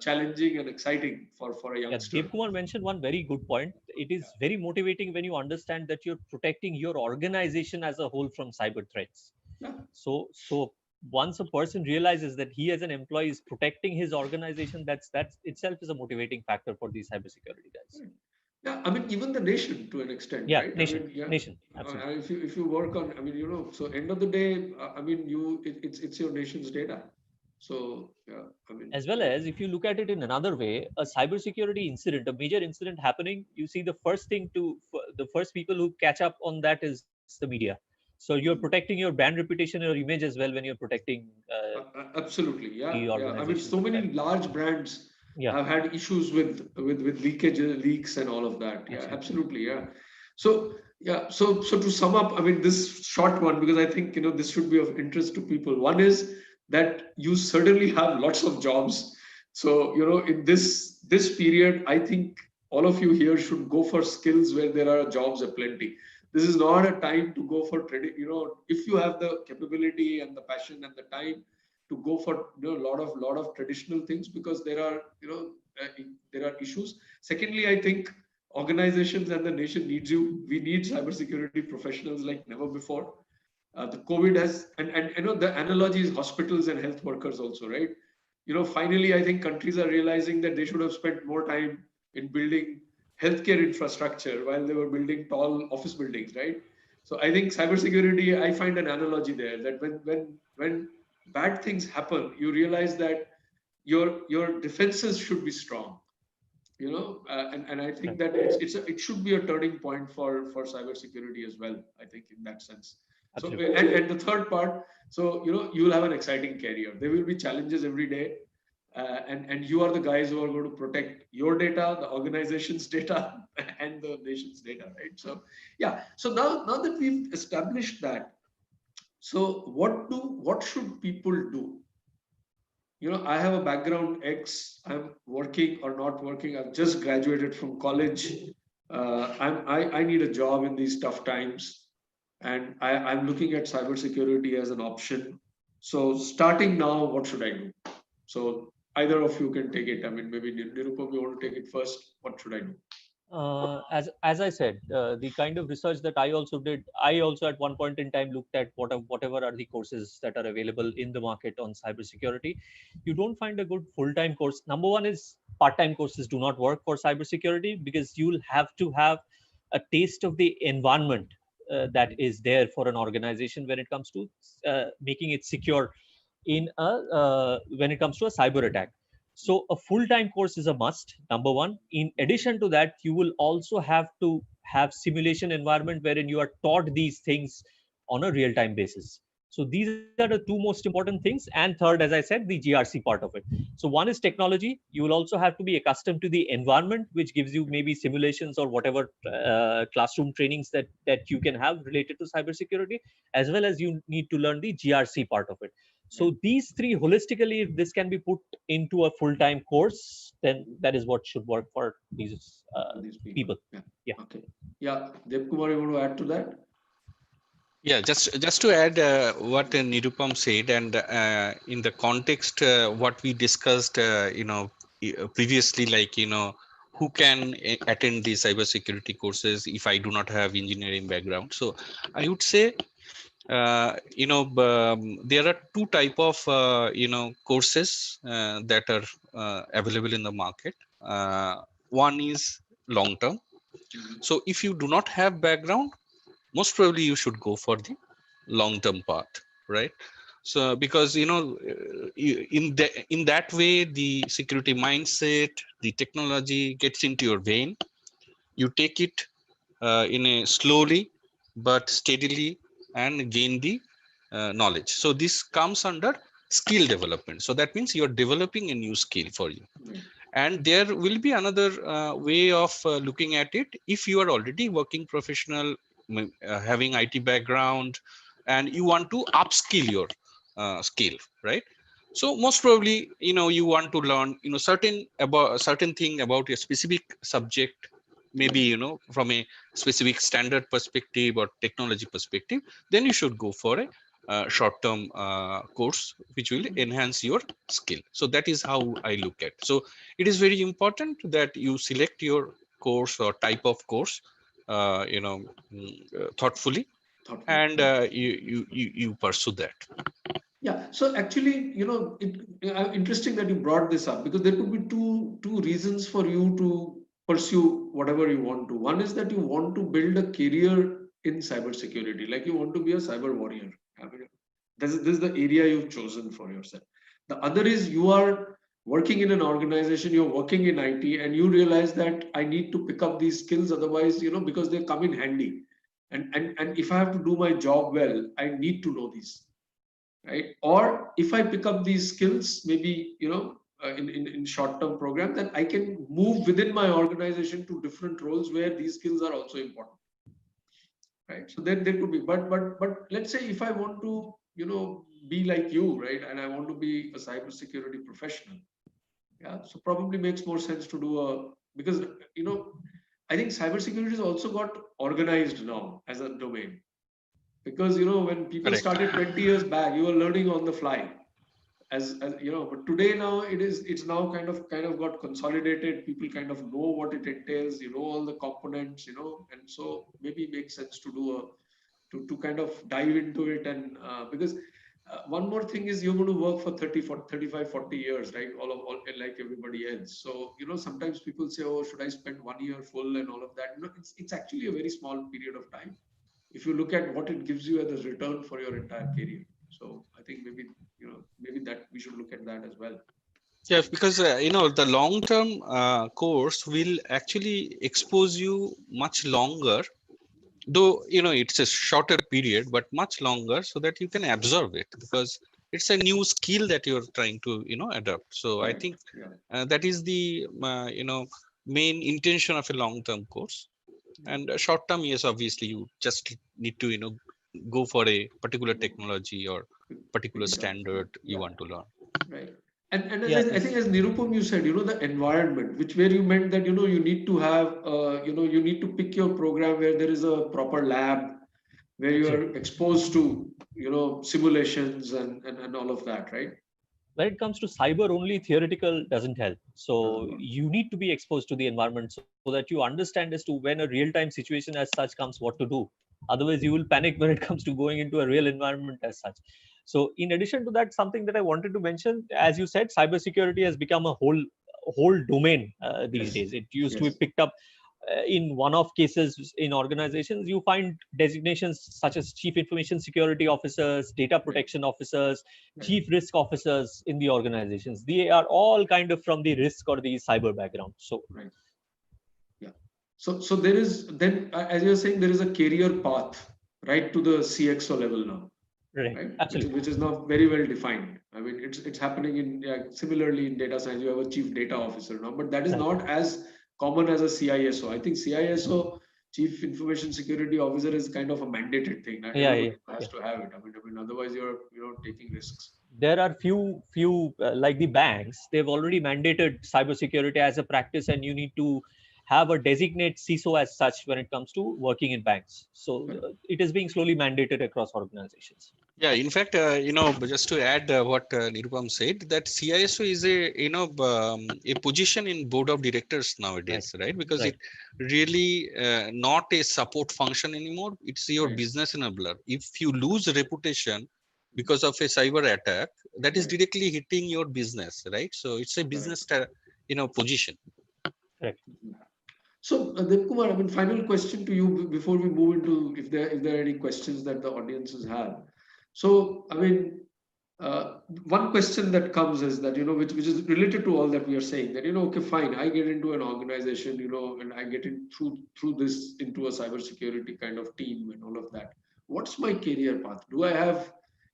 challenging and exciting for a Yeah, youngster. Dev Kumar mentioned one very good point. It is very motivating when you understand that you're protecting your organization as a whole from cyber threats. Yeah. So once a person realizes that he as an employee is protecting his organization, that's itself is a motivating factor for these cybersecurity guys. Yeah, I mean, even the nation to an extent, Yeah, right? I nation, mean, yeah. nation, absolutely. If you work on, I mean, so end of the day, I mean, it's your nation's data. So yeah, I mean, As well as if you look at it in another way, a cybersecurity incident, a major incident happening, you see the first people who catch up on that is the media. So you're protecting your brand reputation, your image as well, when you're protecting absolutely, yeah, the yeah. I mean, organization so like that. many large brands Yeah, have had issues with leakage, leaks, and all of that. Yeah, absolutely. absolutely, yeah. So yeah, so to sum up, I mean, this short one, because I think this should be of interest to people. One is that you certainly have lots of jobs. So in this period, I think all of you here should go for skills where there are jobs aplenty. This is not a time to go for credit. If you have the capability and the passion and the time to go for a lot of traditional things, because there are there are issues. Secondly, I think organizations and the nation needs you. We need cybersecurity professionals like never before. The COVID has, and the analogy is hospitals and health workers also, right? Finally, I think countries are realizing that they should have spent more time in building healthcare infrastructure while they were building tall office buildings, right? So I think cybersecurity, I find an analogy there, that when bad things happen, you realize that your defenses should be strong. And I think that it should be a turning point for cybersecurity as well. I think in that sense. So, Absolutely. and the third part, so, you will have an exciting career. There will be challenges every day. And you are the guys who are going to protect your data, the organization's data, and the nation's data, right? So, yeah. So now that we've established that, so what should people do? I have a background X. I'm working or not working. I've just graduated from college. I need a job in these tough times, and I'm looking at cybersecurity as an option. So starting now, what should I do? So either of you can take it. I mean, maybe Nirupam, you want to take it first. What should I do? As I said, the kind of research that I also did, I also at one point in time looked at whatever are the courses that are available in the market on cybersecurity. You don't find a good full-time course. Number one is part-time courses do not work for cybersecurity because you'll have to have a taste of the environment that is there for an organization when it comes to making it secure in a when it comes to a cyber attack. So a full-time course is a must, number one. In addition to that, you will also have to have simulation environment wherein you are taught these things on a real-time basis. So these are the two most important things. And third, as I said, the GRC part of it. So one is technology. You will also have to be accustomed to the environment, which gives you maybe simulations or whatever classroom trainings that you can have related to cybersecurity, as well as you need to learn the GRC part of it. So these three holistically, if this can be put into a full-time course, then that is what should work for these people. Yeah. Yeah. Okay. Yeah. Devkumar, you want to add to that? Yeah, just to add what Nirupam said, and in the context what we discussed, previously, like who can attend the cybersecurity courses if I do not have engineering background. So I would say, there are two type of courses that are available in the market. One is long term. So if you do not have background, most probably you should go for the long term path, right? So because in that way the security mindset, the technology gets into your vein. You take it in a slowly but steadily and gain the knowledge. So this comes under skill development. So that means you're developing a new skill for you. And there will be another way of looking at it. If you are already working professional, having IT background, and you want to upskill your skill, right? So most probably, you want to learn, certain thing about a specific subject, maybe, from a specific standard perspective or technology perspective, then you should go for a short-term course, which will enhance your skill. So that is how I look at. So it is very important that you select your course or type of course, thoughtfully, and you pursue that. Yeah. So actually, interesting that you brought this up, because there could be two reasons for you to pursue whatever you want to. One is that you want to build a career in cybersecurity, like you want to be a cyber warrior. I mean, this is the area you've chosen for yourself. The other is you are working in an organization, you're working in IT, and you realize that I need to pick up these skills, otherwise, because they come in handy. And if I have to do my job well, I need to know these. Right? Or if I pick up these skills, maybe in short-term program, then I can move within my organization to different roles where these skills are also important. Right? So then there could be, but let's say if I want to be like you, right, and I want to be a cybersecurity professional, yeah, so probably makes more sense to do because I think cybersecurity has also got organized now as a domain. Because when people Correct. started 20 years back, you were learning on the fly, as but today now it's now kind of got consolidated. People kind of know what it entails, all the components, and so maybe it makes sense to do to kind of dive into it. And because one more thing is you're going to work for 30, 40, 35, 40 years, right? All like everybody else. So sometimes people say, oh, should I spend 1 year full and all of that? It's actually a very small period of time if you look at what it gives you as a return for your entire career. So I think maybe that we should look at that as well. Yes, because the long-term course will actually expose you much longer though it's a shorter period, but much longer, so that you can absorb it, because it's a new skill that you're trying to adapt. So I think that is the main intention of a long-term course. And short term, yes, obviously you just need to go for a particular technology or particular standard you want to learn. Right. And Yeah, I think as Nirupam, you said, the environment, where you meant that, you need to have, you need to pick your program where there is a proper lab, where you are exposed to, simulations and all of that, right? when it comes to cyber, only theoretical doesn't help. So you need to be exposed to the environment so that you understand as to when a real-time situation as such comes, what to do. Otherwise, you will panic when it comes to going into a real environment as such. So in addition to that, something that I wanted to mention, as you said, cybersecurity has become a whole domain these days. It used to be picked up in one-off cases in organizations. You find designations such as chief information security officers, data protection officers, chief risk officers in the organizations. They are all kind of from the risk or the cyber background. So so there is, then as you're saying, there is a career path right to the CXO level now, right? Absolutely. Which is now very well defined. I mean, it's happening in similarly in data science. You have a chief data officer now, but that is not as common as a CISO. I think CISO, chief information security officer, is kind of a mandated thing. Everybody has to have it. I mean, otherwise you're taking risks. There are few like the banks, they've already mandated cybersecurity as a practice, and you need to have a designate CISO as such when it comes to working in banks. So it is being slowly mandated across organizations. Yeah, in fact, just to add what Nirupam said, that CISO is a position in board of directors nowadays, right? Because it really not a support function anymore. It's your business enabler. If you lose reputation because of a cyber attack, that is directly hitting your business, right? So it's a business, position. Correct. So, Devkumar, I mean, final question to you before we move into if there are any questions that the audiences have. So, I mean, one question that comes is that, which is related to all that we are saying, that, okay, fine, I get into an organization, and I get in through this into a cybersecurity kind of team and all of that. What's my career path?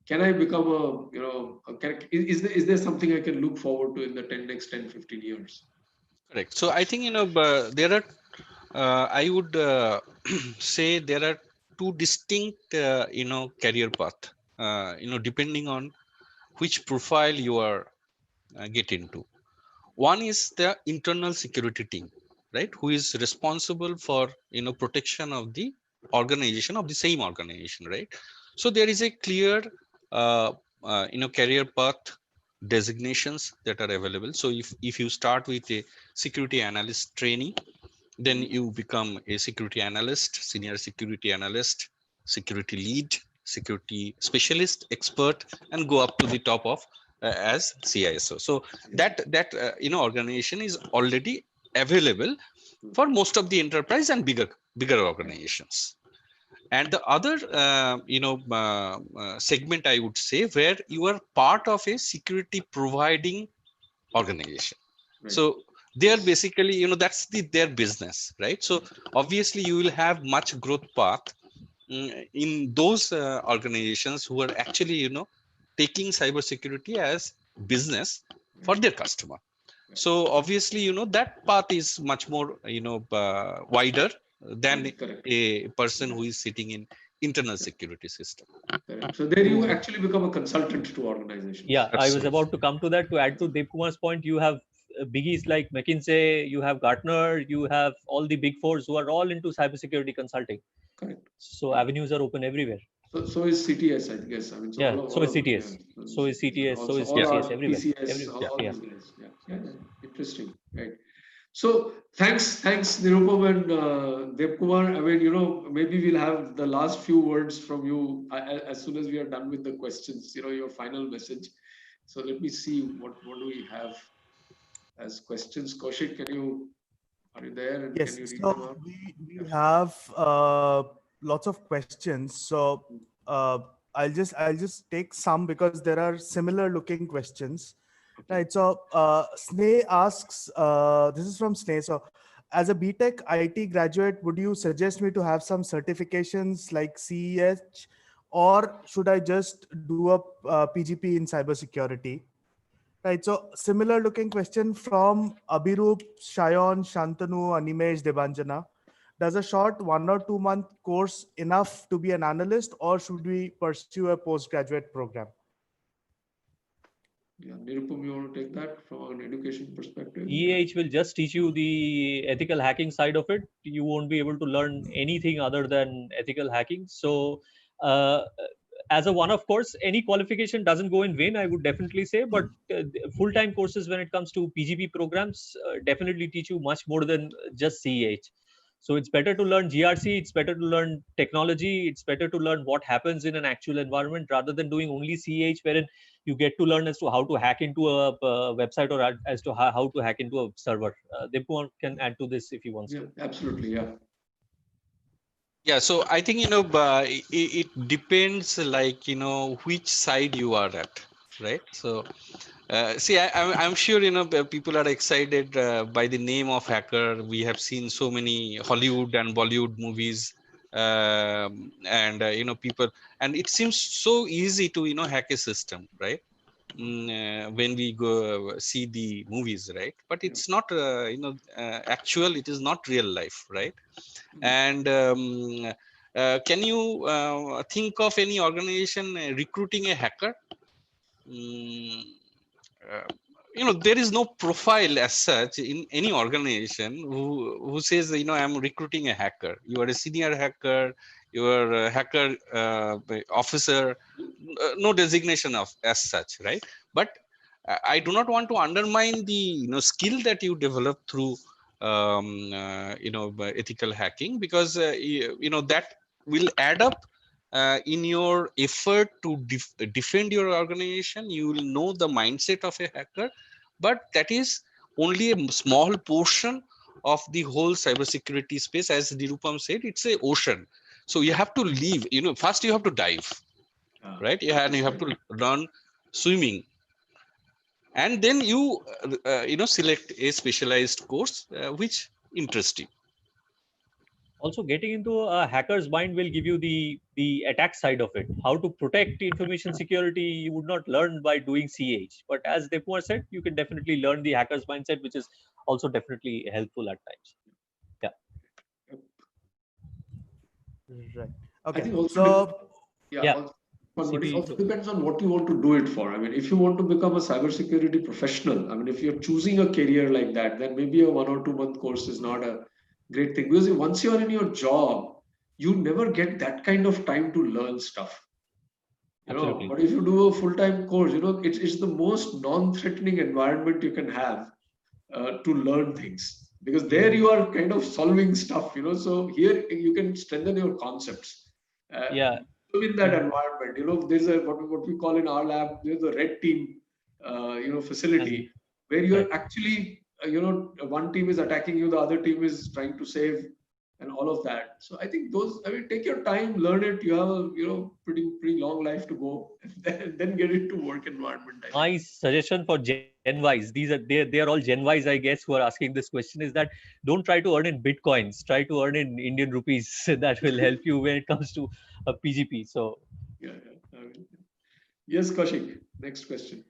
Can I become is there something I can look forward to in the next 10, 15 years? Correct. So I think, there are, I would say there are two distinct, career path, depending on which profile you are get into. One is the internal security team, right, who is responsible for protection of the organization, of the same organization, right? So there is a clear career path designations that are available. So if you start with a security analyst training, then you become a security analyst, senior security analyst, security lead, security specialist, expert, and go up to the top of as CISO. So that organization is already available for most of the enterprise and bigger organizations. And the other segment, I would say, where you are part of a security providing organization. So they are basically, that's their business, right? So obviously you will have much growth path in those organizations who are actually, taking cybersecurity as business for their customer. So obviously, that path is much more, wider than a person who is sitting in internal security system. So there you actually become a consultant to organizations. Yeah, Absolutely. I was about to come to that. To add to Devkumar's point, you have biggies like McKinsey, you have Gartner, you have all the big fours who are all into cybersecurity consulting. Correct. So avenues are open everywhere. So is CTS, I guess. I mean, so is CTS. So is CTS. So is TCS. Everywhere. TCS, all these guys. Yeah. Interesting. Right. So thanks, Nirupam and Devkumar. I mean, maybe we'll have the last few words from you as soon as we are done with the questions. Your final message. So let me see what do we have as questions. Kaushik, are you there? And yes. Can you read So them out? we have lots of questions. So I'll just take some because there are similar looking questions. Right. So Sneh asks, this is from Sneh. So as a BTech IT graduate, would you suggest me to have some certifications like CEH, or should I just do a PGP in cybersecurity? Right. So similar looking question from Abhirup, Shayon, Shantanu, Animesh, Debanjana. Does a short 1 or 2 month course enough to be an analyst, or should we pursue a postgraduate program? Yeah, Nirupam, you want to take that from an education perspective? EH will just teach you the ethical hacking side of it. You won't be able to learn anything other than ethical hacking. So, uh, as a one-off course, any qualification doesn't go in vain, I would definitely say. But full-time courses, when it comes to PGP programs, definitely teach you much more than just CEH. So it's better to learn GRC. It's better to learn technology. It's better to learn what happens in an actual environment rather than doing only CEH, wherein you get to learn as to how to hack into a website, or as to how to hack into a server. Deepu can add to this if he wants to. Absolutely, yeah. Yeah, so I think, it depends, like, which side you are at, right? So see, I'm sure, people are excited by the name of hacker. We have seen so many Hollywood and Bollywood movies, and people, and it seems so easy to hack a system, right? When we go see the movies, right? But it's not, actual. It is not real life, right? And can you think of any organization recruiting a hacker? Mm, uh, there is no profile as such in any organization who says, I'm recruiting a hacker. You are a senior hacker, you are a hacker officer, no designation of as such, right? But I do not want to undermine the skill that you develop through ethical hacking, because that will add up in your effort to defend your organization. You will know the mindset of a hacker, but that is only a small portion of the whole cybersecurity space. As Nirupam said, it's a ocean. So you have to leave, first you have to dive, right? Yeah, and you have to learn swimming, and then you select a specialized course which interests you. Also, getting into a hacker's mind will give you the attack side of it. How to protect information security, you would not learn by doing CH. But as Devkumar said, you can definitely learn the hacker's mindset, which is also definitely helpful at times. Yeah. Right. I Okay. think also, So Yeah. but it CP. also depends on what you want to do it for. I mean, if you want to become a cybersecurity professional, I mean, if you're choosing a career like that, then maybe a 1 or 2 month course is not a great thing, because once you are in your job, you never get that kind of time to learn stuff. Absolutely. But if you do a full-time course, it's the most non-threatening environment you can have to learn things, because there you are kind of solving stuff. So here you can strengthen your concepts. Yeah. In that environment, there's a what we call in our lab, there's a red team, facility, where you're actually, one team is attacking you, the other team is trying to save, and all of that. So I think those, I mean, take your time, learn it. You have a, pretty long life to go, and then get into work environment. My suggestion for Gen Ys, they are all Gen Ys, I guess, who are asking this question, is that don't try to earn in bitcoins. Try to earn in Indian rupees. That will help you when it comes to a PGP. So Yeah. I mean, yes, Kaushik. Next question.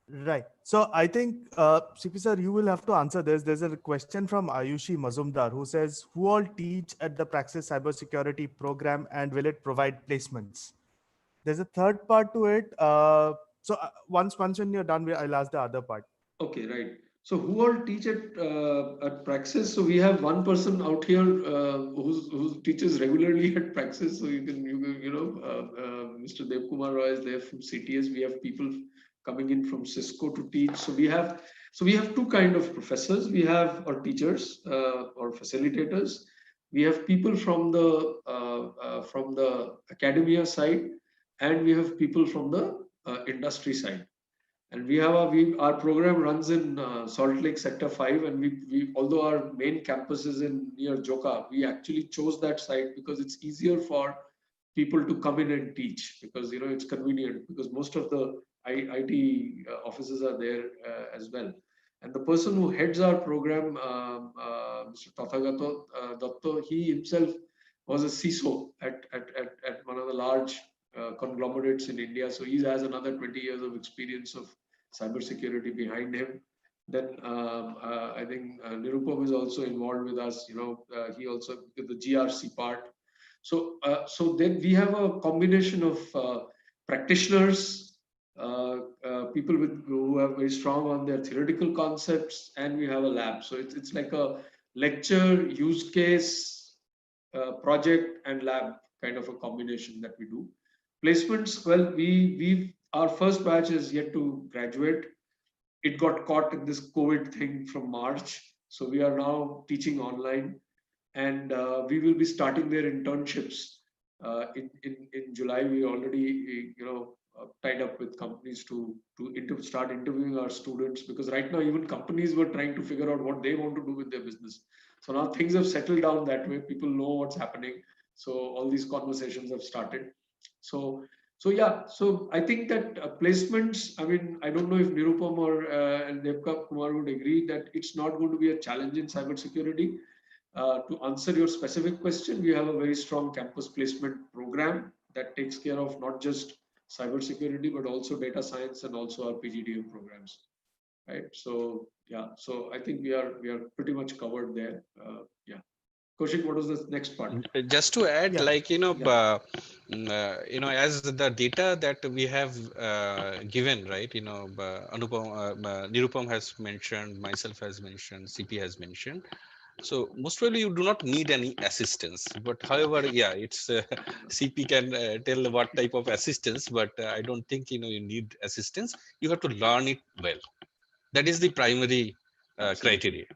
right. So I think, CP sir, you will have to answer this. There's a question from Ayushi Mazumdar who says, "Who all teach at the Praxis Cybersecurity program, and will it provide placements?" There's a third part to it. Once when you're done, I'll ask the other part. Okay, right. So who all teach at Praxis? So we have one person out here who teaches regularly at Praxis. So Mr. Devkumar Roy is there from CTS. We have people coming in from Cisco to teach. So we have two kind of professors. We have our teachers or facilitators. We have people from the academia side, and we have people from the industry side. And our program runs in Salt Lake Sector 5, and we although our main campus is in near Joka, we actually chose that site because it's easier for people to come in and teach, because it's convenient, because most of the IT offices are there as well. And the person who heads our program, Mr. Tathagato Datto, he himself was a CISO at one of the large conglomerates in India. So he has another 20 years of experience of cybersecurity behind him. Then I think Nirupam is also involved with us. He also did the GRC part. So then we have a combination of practitioners, people who are very strong on their theoretical concepts, and we have a lab. So it's like a lecture, use case, project, and lab kind of a combination that we do. Placements, well, we our first batch is yet to graduate. It got caught in this COVID thing from March, so we are now teaching online, and we will be starting their internships in July. We already tied up with companies to start interviewing our students, because right now even companies were trying to figure out what they want to do with their business. So now things have settled down that way. People know what's happening. So all these conversations have started. So yeah, so I think that placements, I mean, I don't know if Nirupam or and Devka Kumar would agree that it's not going to be a challenge in cybersecurity. To answer your specific question, we have a very strong campus placement program that takes care of not just cybersecurity, but also data science and also our PGDM programs, right? So yeah, so I think we are pretty much covered there. Yeah. Kaushik, what was the next part? Just to add, Yeah. like, as the data that we have given, right, Nirupam has mentioned, myself has mentioned, CP has mentioned. So most probably you do not need any assistance, but however, yeah, it's CP can tell what type of assistance, but I don't think, you need assistance. You have to learn it well. That is the primary criteria.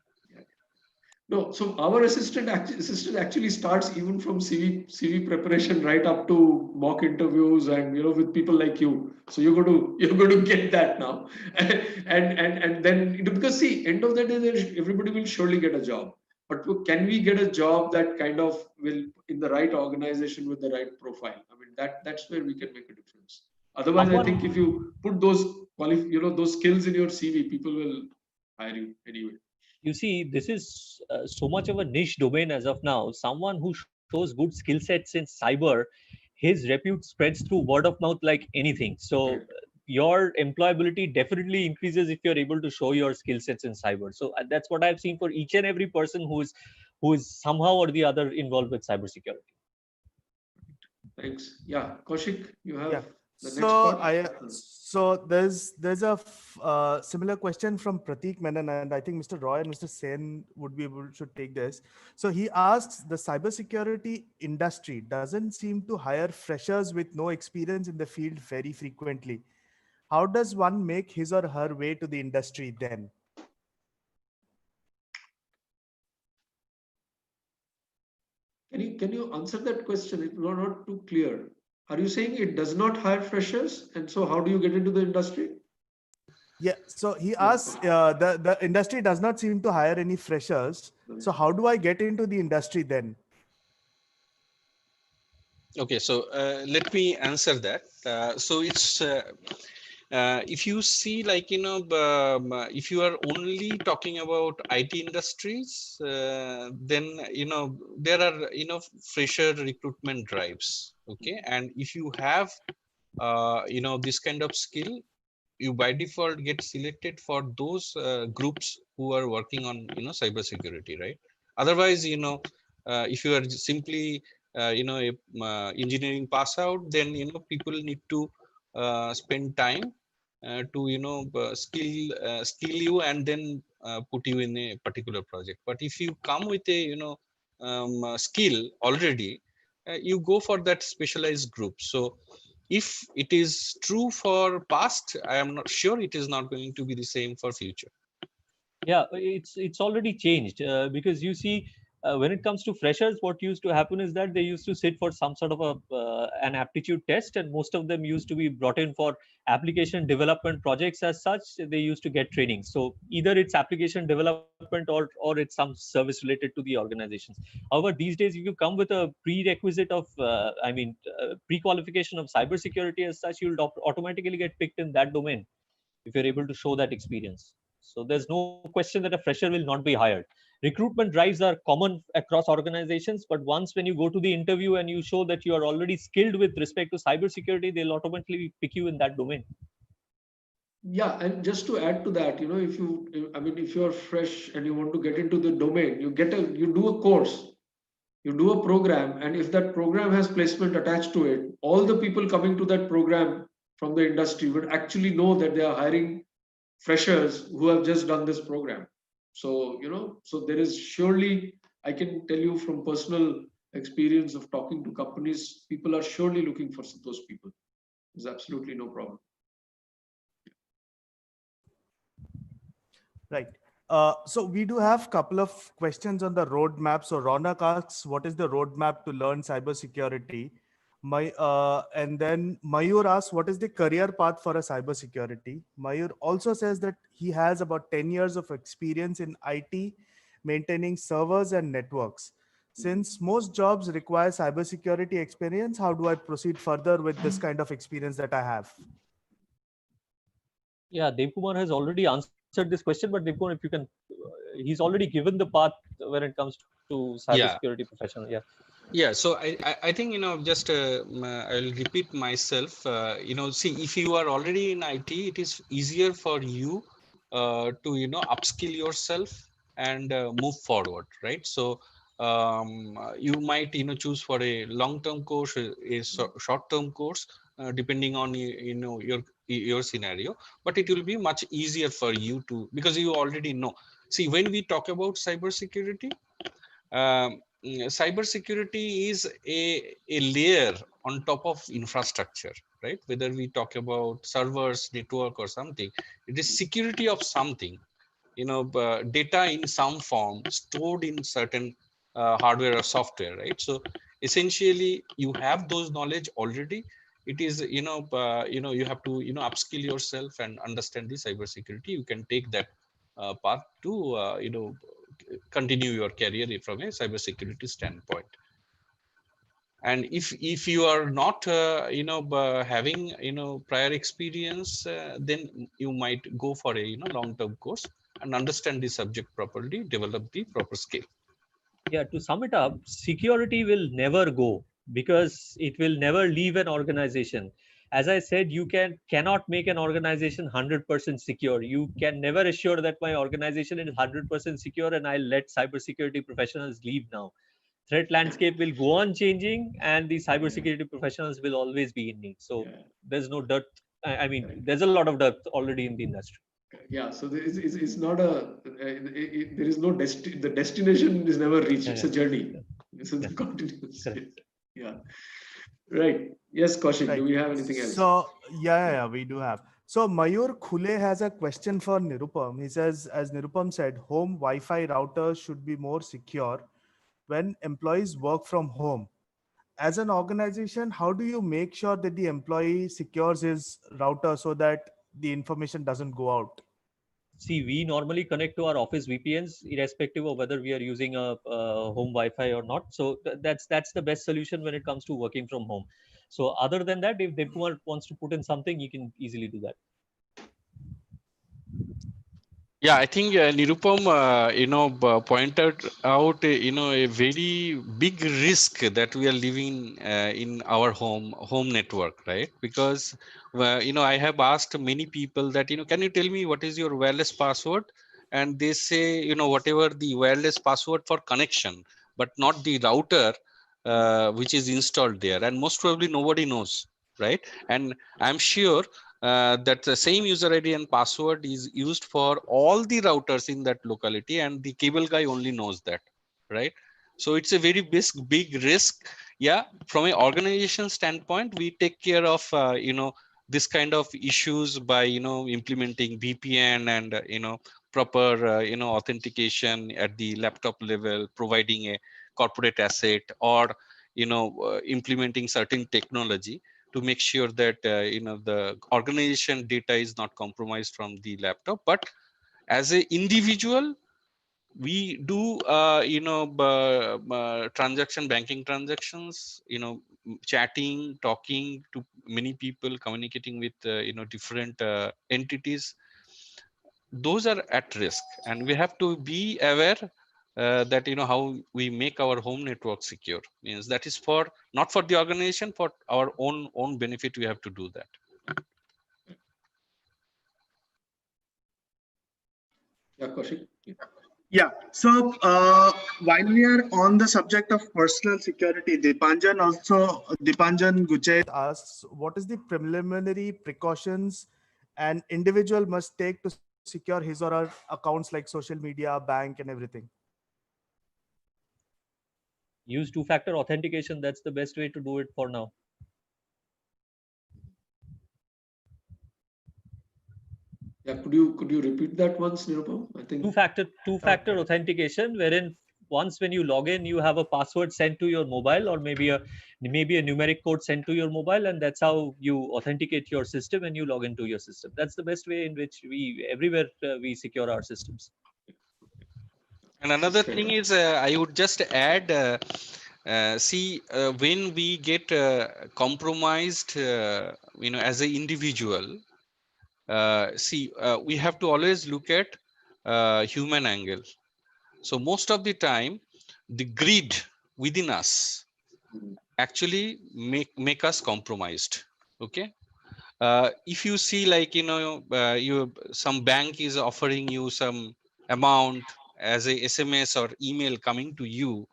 No, so our assistant actually starts even from CV preparation right up to mock interviews, and with people like you. So you're going to get that now, and then because see, end of the day, everybody will surely get a job. But can we get a job that kind of will in the right organization with the right profile? I mean, that's where we can make a difference. Otherwise, I think if you put those those skills in your CV, people will hire you anyway. You see, this is so much of a niche domain as of now. Someone who shows good skill sets in cyber, his repute spreads through word of mouth like anything. So your employability definitely increases if you're able to show your skill sets in cyber. So that's what I've seen for each and every person who is somehow or the other involved with cybersecurity. Thanks. Yeah, Kaushik, you have the next So part. there's a similar question from Pratik Menon, and I think Mr. Roy and Mr. Sen would be able should take this. So he asks, the cybersecurity industry doesn't seem to hire freshers with no experience in the field very frequently. How does one make his or her way to the industry then? Can you answer that question? It was not too clear. Are you saying it does not hire freshers, and so how do you get into the industry? Yeah, so he asks, the industry does not seem to hire any freshers. So how do I get into the industry then? Okay, so let me answer that. So it's if you see, like, if you are only talking about IT industries, then there are fresher recruitment drives. Okay, and if you have this kind of skill, you by default get selected for those groups who are working on cybersecurity, right? Otherwise, if you are simply a engineering pass out, then people need to spend time to skill you and then put you in a particular project. But if you come with a skill already, you go for that specialized group. So if it is true for past, I am not sure it is not going to be the same for future. Yeah, it's already changed, because you see, when it comes to freshers, what used to happen is that they used to sit for some sort of an aptitude test, and most of them used to be brought in for application development projects. As such, they used to get training. So either it's application development or it's some service related to the organizations. However, these days, if you come with a prerequisite of pre-qualification of cybersecurity as such, you'll automatically get picked in that domain if you're able to show that experience. So there's no question that a fresher will not be hired. Recruitment drives are common across organizations, but once when you go to the interview and you show that you are already skilled with respect to cybersecurity, they'll automatically pick you in that domain. Yeah, and just to add to that, if you're fresh and you want to get into the domain, you do a course, you do a program, and if that program has placement attached to it, all the people coming to that program from the industry would actually know that they are hiring freshers who have just done this program. So, so there is surely, I can tell you from personal experience of talking to companies, people are surely looking for those people. There's absolutely no problem. Right. So we do have a couple of questions on the roadmap. So Ronak asks, what is the roadmap to learn cybersecurity? And then Mayur asks, what is the career path for a cybersecurity? Mayur also says that he has about 10 years of experience in IT, maintaining servers and networks. Since most jobs require cybersecurity experience, how do I proceed further with this kind of experience that I have? Yeah, Devkumar has already answered this question, but Devkumar, if you can, he's already given the path when it comes to Yeah. cybersecurity professional. Yeah. Yeah, so I think, just I'll repeat myself. See, if you are already in IT, it is easier for you to, upskill yourself and move forward, right? So you might, choose for a long-term course, short-term course, depending on, your scenario. But it will be much easier for you to, because you already know. See, when we talk about cybersecurity, cybersecurity is a layer on top of infrastructure, right? Whether we talk about servers, network, or something, it is security of something, data in some form stored in certain hardware or software, right? So essentially, you have those knowledge already. It is, you have to, upskill yourself and understand the cybersecurity. You can take that path to, continue your career from a cybersecurity standpoint. And if you are not having prior experience, then you might go for a long term course and understand the subject properly, develop the proper skill. Yeah, to sum it up, security will never go because it will never leave an organization. As I said, you cannot make an organization 100% secure. You can never assure that my organization is 100% secure and I'll let cybersecurity professionals leave now. Threat landscape will go on changing and the cybersecurity professionals will always be in need. So there's no dirt. I mean, there's a lot of dirt already in the industry. Yeah, so it's not there is no the destination is never reached. It's a journey. It's a continuous. Yeah. Right. Yes, Kaushik, Right. do we have anything else? So yeah, we do have. So Mayur Khule has a question for Nirupam. He says, as Nirupam said, home Wi-Fi routers should be more secure when employees work from home. As an organization, how do you make sure that the employee secures his router so that the information doesn't go out? See, we normally connect to our office VPNs, irrespective of whether we are using a home Wi-Fi or not. So that's the best solution when it comes to working from home. So other than that, if Devkumar wants to put in something, you can easily do that. Yeah, I think Nirupam, pointed out, a very big risk that we are living in our home network, right? Because, I have asked many people that, can you tell me what is your wireless password? And they say, whatever the wireless password for connection, but not the router, which is installed there. And most probably nobody knows, right? And I'm sure that the same user ID and password is used for all the routers in that locality, and the cable guy only knows that, right? So it's a very big risk. Yeah, from an organization standpoint, we take care of this kind of issues by implementing VPN and proper authentication at the laptop level, providing a corporate asset, or implementing certain technology to make sure that the organization data is not compromised from the laptop. But as an individual, we do banking transactions, chatting, talking to many people, communicating with different entities. those are at risk, and we have to be aware that how we make our home network secure. Means that is for not for the organization, for our own benefit. We have to do that. Yeah, Kaushik. Yeah. Yeah. So while we are on the subject of personal security, Dipanjan Guchet asks, what is the preliminary precautions an individual must take to secure his or her accounts like social media, bank, and everything? Use two-factor authentication. That's the best way to do it for now. Yeah, could you repeat that once, Nirupam? I think Two-factor authentication, wherein once when you log in, you have a password sent to your mobile, or maybe a numeric code sent to your mobile, and that's how you authenticate your system and you log into your system. That's the best way in which we everywhere we secure our systems. And another thing is, I would just add, see, when we get compromised, as an individual, we have to always look at human angle. So most of the time, the greed within us actually make us compromised. Okay. If you see, like, some bank is offering you some amount as a SMS or email coming to you,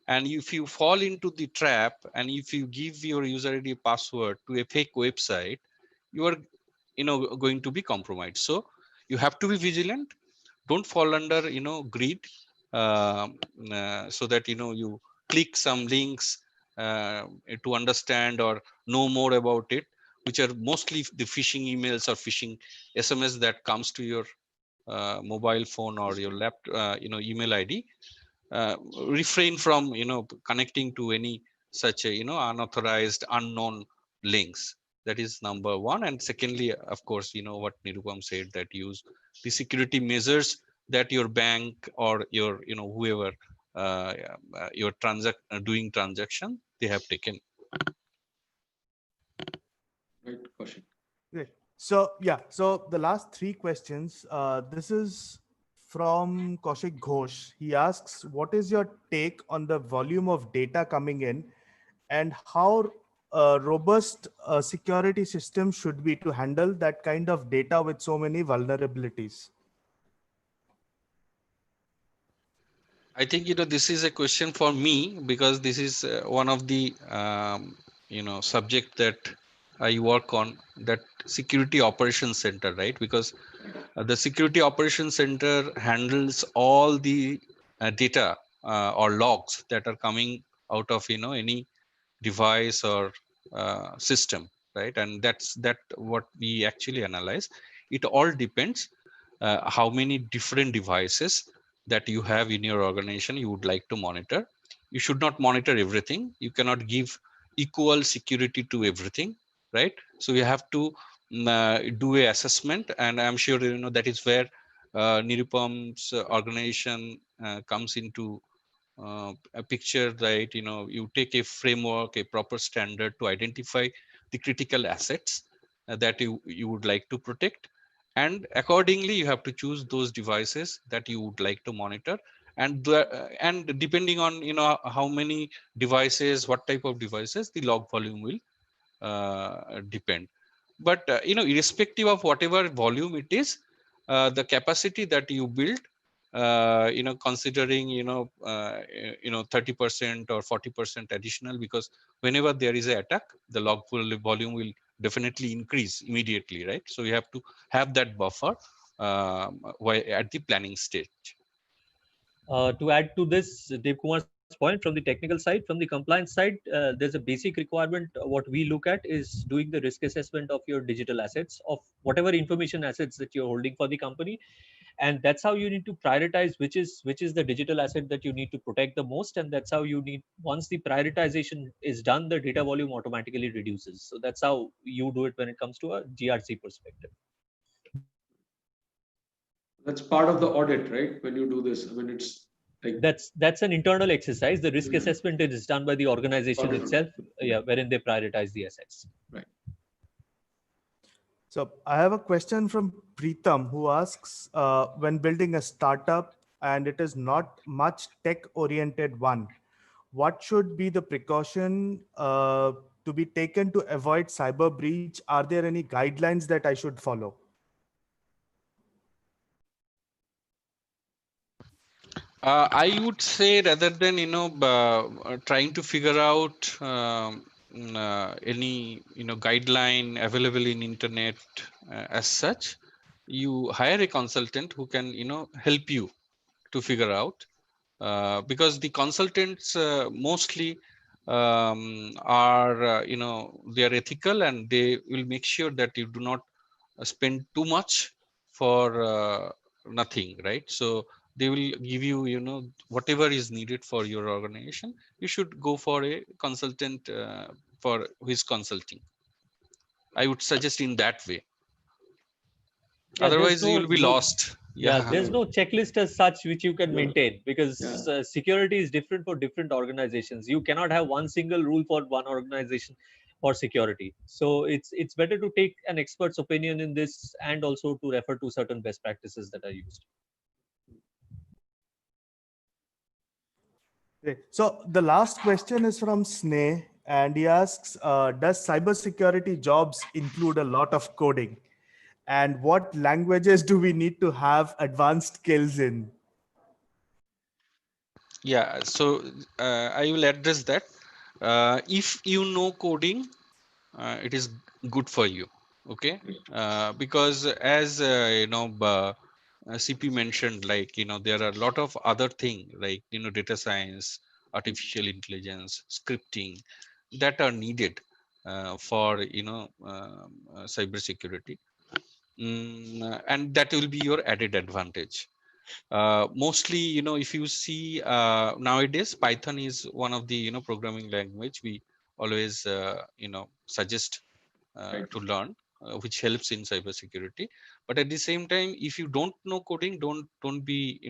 and if you fall into the trap, and if you give your user ID password to a fake website, you are going to be compromised. So you have to be vigilant. Don't fall under greed, so that you click some links to understand or know more about it, which are mostly the phishing emails or phishing SMS that comes to your mobile phone or your laptop, email ID. Refrain from connecting to any such a unauthorized, unknown links. That is number one. And secondly, of course, what Nirupam said, that use the security measures that your bank or your whoever your doing transaction, they have taken. right, Kaushik. Great. So yeah, so the last three questions. This is from Kaushik Ghosh. He asks, "What is your take on the volume of data coming in, and how robust a security system should be to handle that kind of data with so many vulnerabilities?" I think this is a question for me, because this is one of the subject that I work on, that security operations center, right? Because the security operations center handles all the data or logs that are coming out of any device or system, right? And that what we actually analyze. It all depends how many different devices that you have in your organization you would like to monitor. You should not monitor everything. You cannot give equal security to everything, right? So you have to do a assessment, and I'm sure that is where Nirupam's organization comes into a picture, right? You take a framework, a proper standard to identify the critical assets that you would like to protect, and accordingly you have to choose those devices that you would like to monitor. And depending on how many devices, what type of devices, the log volume will depend. But irrespective of whatever volume it is, the capacity that you build, considering 30% or 40% additional, because whenever there is an attack, the log volume will definitely increase immediately, right? So you have to have that buffer at the planning stage. To add to this, Dev Kumar's point, from the technical side, from the compliance side, there's a basic requirement. What we look at is doing the risk assessment of your digital assets, of whatever information assets that you're holding for the company, and that's how you need to prioritize which is the digital asset that you need to protect the most. And that's how you need, once the prioritization is done, the data volume automatically reduces. So that's how you do it when it comes to a GRC perspective. That's part of the audit, right? When you do this, I mean, it's like That's an internal exercise. The risk assessment is done by the organization itself, wherein they prioritize the assets. Right. So I have a question from Preetham, who asks, when building a startup and it is not much tech-oriented one, what should be the precaution to be taken to avoid cyber breach? Are there any guidelines that I should follow? I would say rather than trying to figure out any guideline available in internet as such, you hire a consultant who can help you to figure out, because the consultants mostly are they are ethical, and they will make sure that you do not spend too much for nothing, right? So they will give you whatever is needed for your organization. You should go for a consultant for his consulting. I would suggest in that way. Yeah, there's Otherwise you will be no lost. Yeah, Yeah. there's no checklist as such which you can Yeah. maintain, because Yeah. security is different for different organizations. You cannot have one single rule for one organization for security. So it's better to take an expert's opinion in this, and also to refer to certain best practices that are used. Great. So the last question is from Sneh, and he asks, does cybersecurity jobs include a lot of coding? And what languages do we need to have advanced skills in? Yeah, so I will address that. If you know coding, it is good for you. Okay. Because as CP mentioned, like there are a lot of other things like data science, artificial intelligence, scripting that are needed for cyber security. And that will be your added advantage. Mostly if you see nowadays, Python is one of the programming language we always suggest Right. to learn, which helps in cybersecurity. But at the same time, if you don't know coding, don't be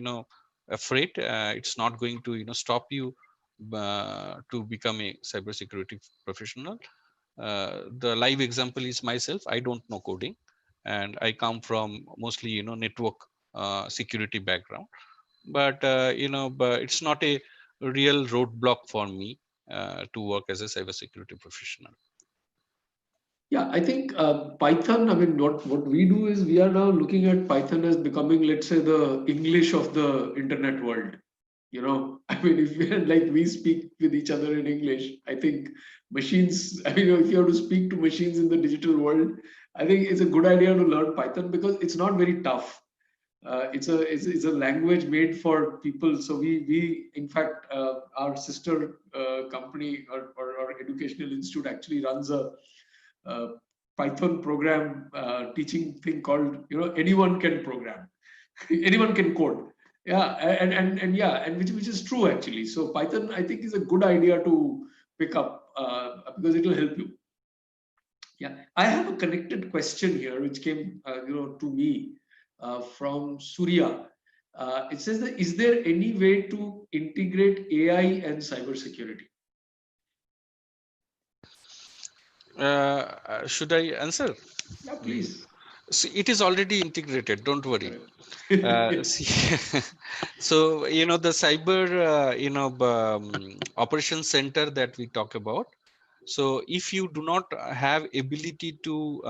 afraid. It's not going to stop you to become a cybersecurity professional. The live example is myself. I don't know coding, and I come from mostly network security background. But but it's not a real roadblock for me to work as a cybersecurity professional. Yeah, I think Python, I mean, what we do is we are now looking at Python as becoming, let's say, the English of the internet world. I mean, if we like we speak with each other in English, I think machines, I mean, if you have to speak to machines in the digital world, I think it's a good idea to learn Python because it's not very tough. It's a language made for people. So we in fact our sister company or educational institute actually runs a Python program teaching thing called anyone can program, anyone can code. Yeah, and yeah, and which is true actually. So Python I think is a good idea to pick up because it will help you. Yeah, I have a connected question here which came to me from Surya. It says that is there any way to integrate AI and cybersecurity? Should I answer? Yeah, please. See, it is already integrated, don't worry. Correct. See, so the cyber operations center that we talk about. So if you do not have ability to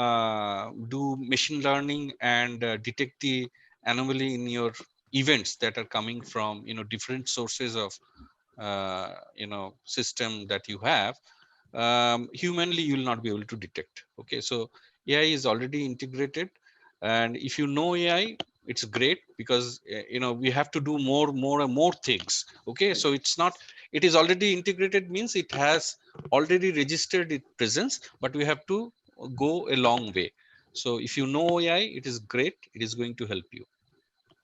do machine learning and detect the anomaly in your events that are coming from different sources of system that you have, humanly you will not be able to detect. Okay, so AI is already integrated, and if you know AI, it's great because we have to do more and more things. Okay, so it's not, it is already integrated means it has already registered its presence, but we have to go a long way. So if you know AI, it is great, it is going to help you.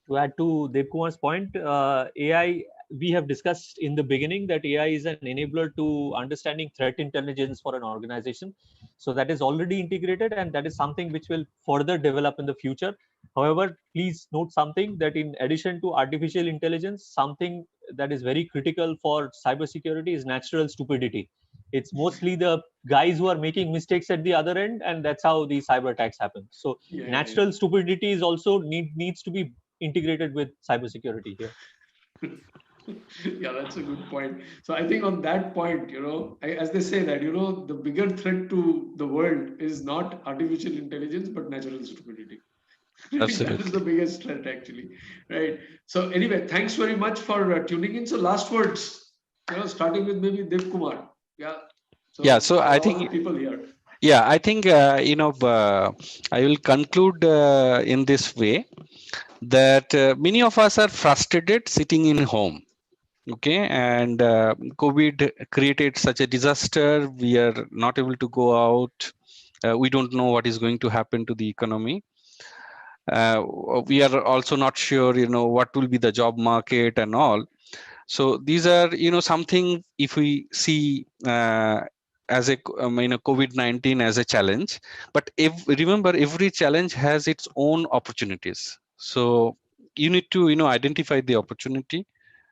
To add to Devkumar's point, AI, we have discussed in the beginning that AI is an enabler to understanding threat intelligence for an organization. So that is already integrated, and that is something which will further develop in the future. However, please note something, that in addition to artificial intelligence, something that is very critical for cybersecurity is natural stupidity. It's mostly the guys who are making mistakes at the other end, and that's how the cyber attacks happen. So natural stupidity is also needs to be integrated with cybersecurity here. Yeah, that's a good point. So I think on that point, as they say that, the bigger threat to the world is not artificial intelligence, but natural stupidity. That is Absolutely. the biggest threat, actually. Right. So anyway, thanks very much for tuning in. So last words, starting with maybe Dev Kumar. Yeah. So for I all the think, people here. I think, I will conclude in this way that many of us are frustrated sitting in home. Okay, and COVID created such a disaster. We are not able to go out. We don't know what is going to happen to the economy. We are also not sure, what will be the job market and all. So these are, something if we see as a COVID-19 as a challenge. But remember, every challenge has its own opportunities. So you need to, identify the opportunity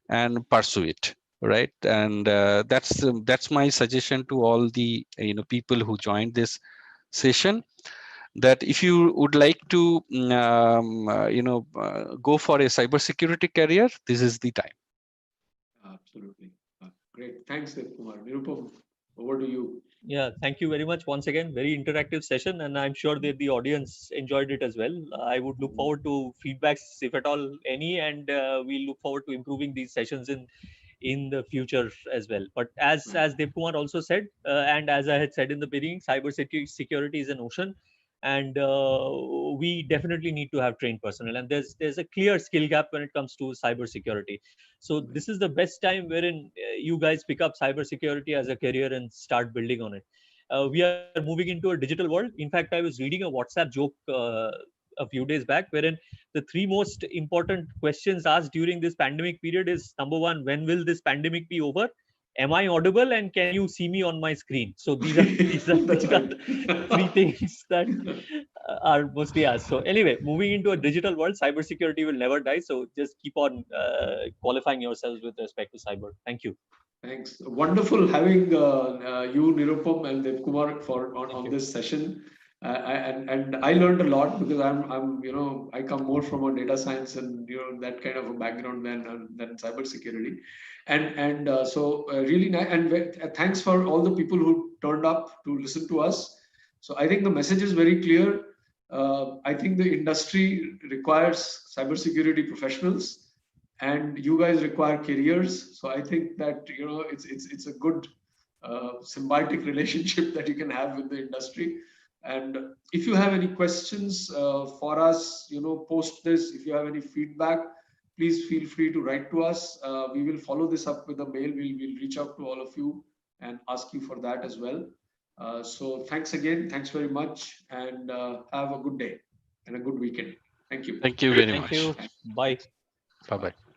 and pursue it, right? And that's my suggestion to all the people who joined this session, that if you would like to go for a cybersecurity career, this is the time. Absolutely. Great. Thanks, Dev Kumar. Nirupam, over to you. Yeah, thank you very much once again. Very interactive session, and I'm sure that the audience enjoyed it as well. I would look forward to feedbacks, if at all any, and we look forward to improving these sessions in the future as well. But as Dev Kumar also said, and as I had said in the beginning, cybersecurity is an ocean, and we definitely need to have trained personnel. And there's a clear skill gap when it comes to cybersecurity. So this is the best time wherein you guys pick up cybersecurity as a career and start building on it. We are moving into a digital world. In fact, I was reading a WhatsApp joke a few days back, wherein the three most important questions asked during this pandemic period is: number one, when will this pandemic be over? Am I audible, and can you see me on my screen? So these are That's right. three things that are mostly asked. So anyway, moving into a digital world, cybersecurity will never die. So just keep on qualifying yourselves with respect to cyber. Thank you. Thanks. Wonderful having you, Nirupam, and Dev Kumar on you. this session. And I learned a lot because I'm I come more from a data science and that kind of a background than cybersecurity, and so really nice. And thanks for all the people who turned up to listen to us. So I think the message is very clear. I think the industry requires cybersecurity professionals, and you guys require careers. So I think that it's a good symbiotic relationship that you can have with the industry. And if you have any questions for us, post this. If you have any feedback, please feel free to write to us. We will follow this up with a mail. We'll reach out to all of you and ask you for that as well. So thanks again. Thanks very much, and have a good day and a good weekend. Thank you. Thank you very Thank much. you. Bye. Bye bye.